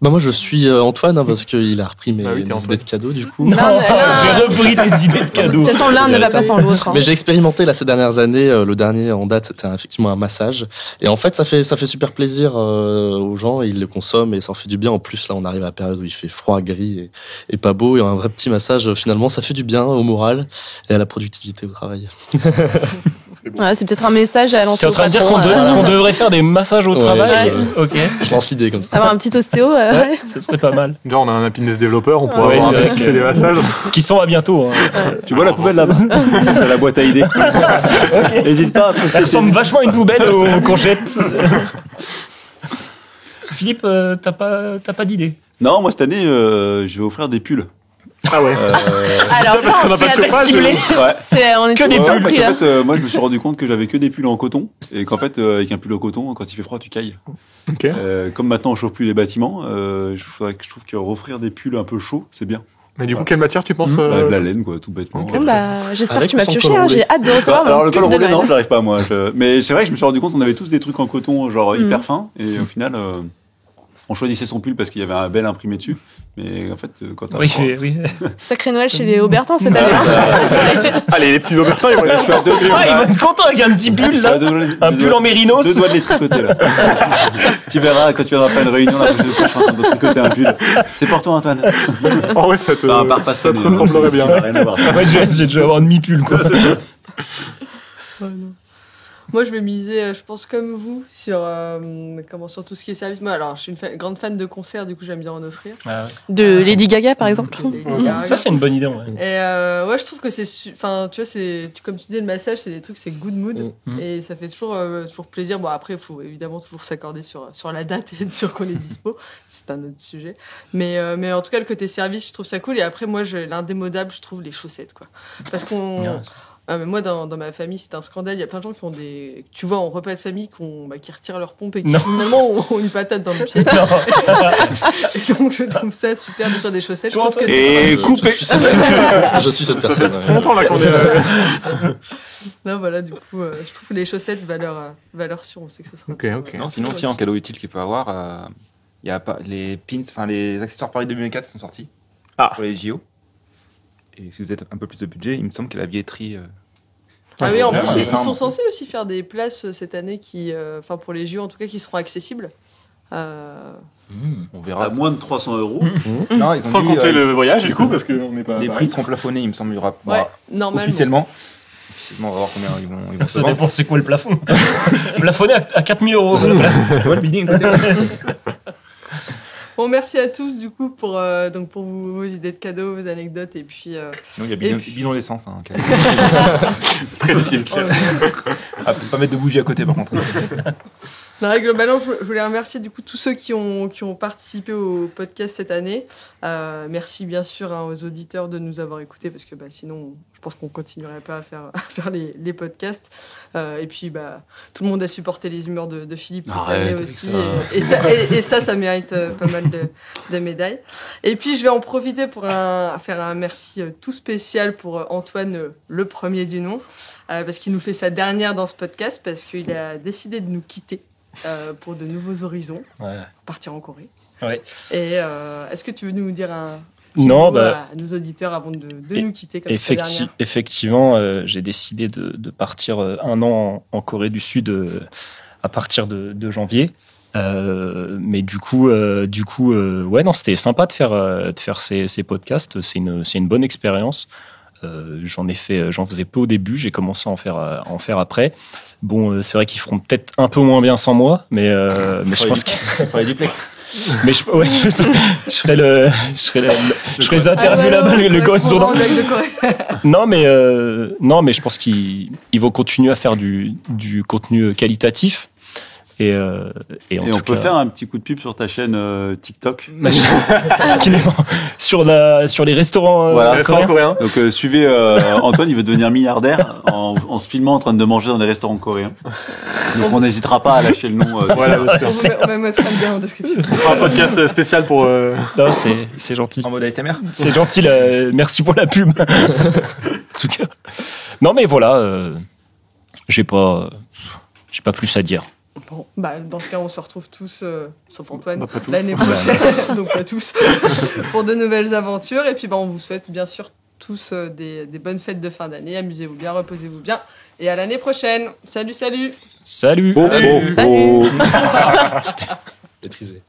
Bah moi je suis Antoine hein, parce qu'il a repris mes Ah oui, t'es mes Antoine. idées de cadeaux du coup. Non, J'ai repris des idées de de cadeaux. toute façon, l'un ne va pas sans l'autre. hein. Mais j'ai expérimenté là ces dernières années. Le dernier en date c'était effectivement un massage. Et en fait ça fait super plaisir aux gens. Et ils le consomment et ça en fait du bien. En plus là on arrive à la période où il fait froid, gris et pas beau. Et un vrai petit massage finalement ça fait du bien au moral et à la productivité au travail. Ouais, c'est peut-être un message à lancer T'es en au train de dire patron, qu'on devrait faire des massages au Ouais, travail je- Ok. Je lance l'idée comme ça. avoir un petit ostéo. Ouais, ce serait pas mal. Déjà, on a un happiness développeur, on pourra Ouais, avoir c'est un vrai mec qui que- fait des massages. Qui sont à bientôt. Hein. Tu vois la poubelle là-bas? C'est la boîte à idées. N'hésite pas à poster Elle ressemble vachement à une poubelle qu'on jette. Philippe, t'as pas d'idée? Non, moi cette année, je vais offrir des pulls. Ah ouais. Alors ça, qu'on on a s'y pas de a pas chauffage, ciblé. Ouais. On est Que tous des pulls, surpris, Parce là. qu'en fait, moi je me suis rendu compte que j'avais que des pulls en coton et qu'en fait, avec un pull en coton, quand il fait froid, tu cailles. Ok. Comme maintenant on chauffe plus les bâtiments, je trouve que offrir des pulls un peu chauds, c'est bien. Mais du coup, quelle matière tu penses Bah, de la laine, quoi, tout bêtement. Bon, j'espère Avec que tu m'as ou sans pioché. col Hein, roulé j'ai hâte de recevoir Alors mon le pull col de roulé, non, Noël. j'arrive pas moi. Mais c'est vrai que je me suis rendu compte qu'on avait tous des trucs en coton, genre hyper fins, et au final, on choisissait son pull parce qu'il y avait un bel imprimé dessus. Mais en fait, quand t'as froid- Oui. Sacré Noël chez les Aubertins cette année. hein. Allez, les petits Aubertins, ils vont aller faire Ah, il va être content avec un petit pull là. Un pull en mérinos. Deux doigts de les tricoter là. Tu verras quand tu viendras faire une réunion la prochaine fois, je suis en train de tricoter un pull. C'est pour toi, Antoine. Oh ouais, ça te ressemblerait bien. Rien à voir. Ouais, j'ai dû avoir un demi-pull quoi. Oh, non. Moi, je vais miser, je pense comme vous, sur sur tout ce qui est service. Moi, alors, je suis une grande fan de concerts, du coup, j'aime bien en offrir. Ah, De Lady Gaga, par exemple. ça, c'est une bonne idée. Ouais. Et ouais, je trouve que c'est, enfin, tu vois, comme tu disais, le massage, c'est des trucs, c'est good mood, et ça fait toujours plaisir. Bon, après, il faut évidemment toujours s'accorder sur la date et être sûr qu'on est dispo. C'est un autre sujet. Mais en tout cas, le côté service, je trouve ça cool. Et après, moi, l'indémodable, je trouve les chaussettes, quoi. Parce qu'on mais moi, dans ma famille, c'est un scandale. Il y a plein de gens qui ont tu vois, en repas de famille, qui retirent leur pompe et qui finalement ont une patate dans le pied. Et donc, je trouve ça super de faire des chaussettes. Je trouve que Et coupé. Je suis cette personne. Ça fait longtemps là qu'on est. Non, voilà, du coup, je trouve que les chaussettes valeur sûre. On sait que ça sera. Ok. Non, sinon, aussi, en cadeau utile qu'il peut avoir, il y a pas les pins, les accessoires Paris 2024 sont sortis pour les JO. Et si vous êtes un peu plus de budget, il me semble que la billetterie. Ah oui, en plus, ouais, ils sont censés aussi faire des places cette année pour les JO en tout cas, qui seront accessibles. On verra. À moins de 300 €. Non, ils ont Sans dit, compter le voyage, du coup, parce qu'on n'est pas. les prix seront plafonnés, il me semble. Il y aura Normalement. officiellement, on va voir combien ils vont se Ça vendre. dépend, c'est quoi le plafond. Plafonné à 4 000 € la place. Ouais, le building. Bon, merci à tous du coup pour vos idées de cadeaux, vos anecdotes et puis. Non, il y a bidon d'essence. Très utile. Ah, faut pas mettre de bougie à côté par contre. Non, globalement, je voulais remercier du coup tous ceux qui ont participé au podcast cette année. Merci bien sûr aux auditeurs de nous avoir écoutés parce que sinon, je pense qu'on continuerait pas à faire les podcasts. Et puis, tout le monde a supporté les humeurs de Philippe cette année aussi. Et ça mérite pas mal de médailles. Et puis, je vais en profiter pour faire un merci tout spécial pour Antoine, le premier du nom, parce qu'il nous fait sa dernière dans ce podcast parce qu'il a décidé de nous quitter. Pour de nouveaux horizons, partir en Corée. Ouais. Et est-ce que tu veux nous dire un petit mot à nos auditeurs avant de nous quitter comme ça dernière ? Effectivement, j'ai décidé de partir 1 an en Corée du Sud à partir de janvier. Mais du coup, non, c'était sympa de faire ces podcasts. C'est une bonne expérience. J'en faisais peu au début, j'ai commencé à en faire après. Bon, c'est vrai qu'ils feront peut-être un peu moins bien sans moi, mais je pense qu'il faudrait duplex. Mais je ferai les interviews là-bas, le correspondant. Non, mais je pense qu'ils vont continuer à faire du contenu qualitatif. Et on peut faire un petit coup de pub sur ta chaîne TikTok. sur les restaurants, coréens. Donc suivez Antoine, il veut devenir milliardaire en se filmant en train de manger dans des restaurants coréens. Donc on n'hésitera pas à lâcher le nom. On va mettre un lien en description. Un podcast spécial pour. Non, c'est gentil. En mode ASMR. C'est gentil. Merci pour la pub. En tout cas. Non, mais voilà. J'ai pas plus à dire. Bon, dans ce cas, on se retrouve tous, sauf Antoine, pas tous. l'année prochaine, donc pas tous, pour de nouvelles aventures. Et puis, on vous souhaite bien sûr tous des bonnes fêtes de fin d'année. Amusez-vous bien, reposez-vous bien. Et à l'année prochaine. Salut. Salut. Salut. Maîtrisé.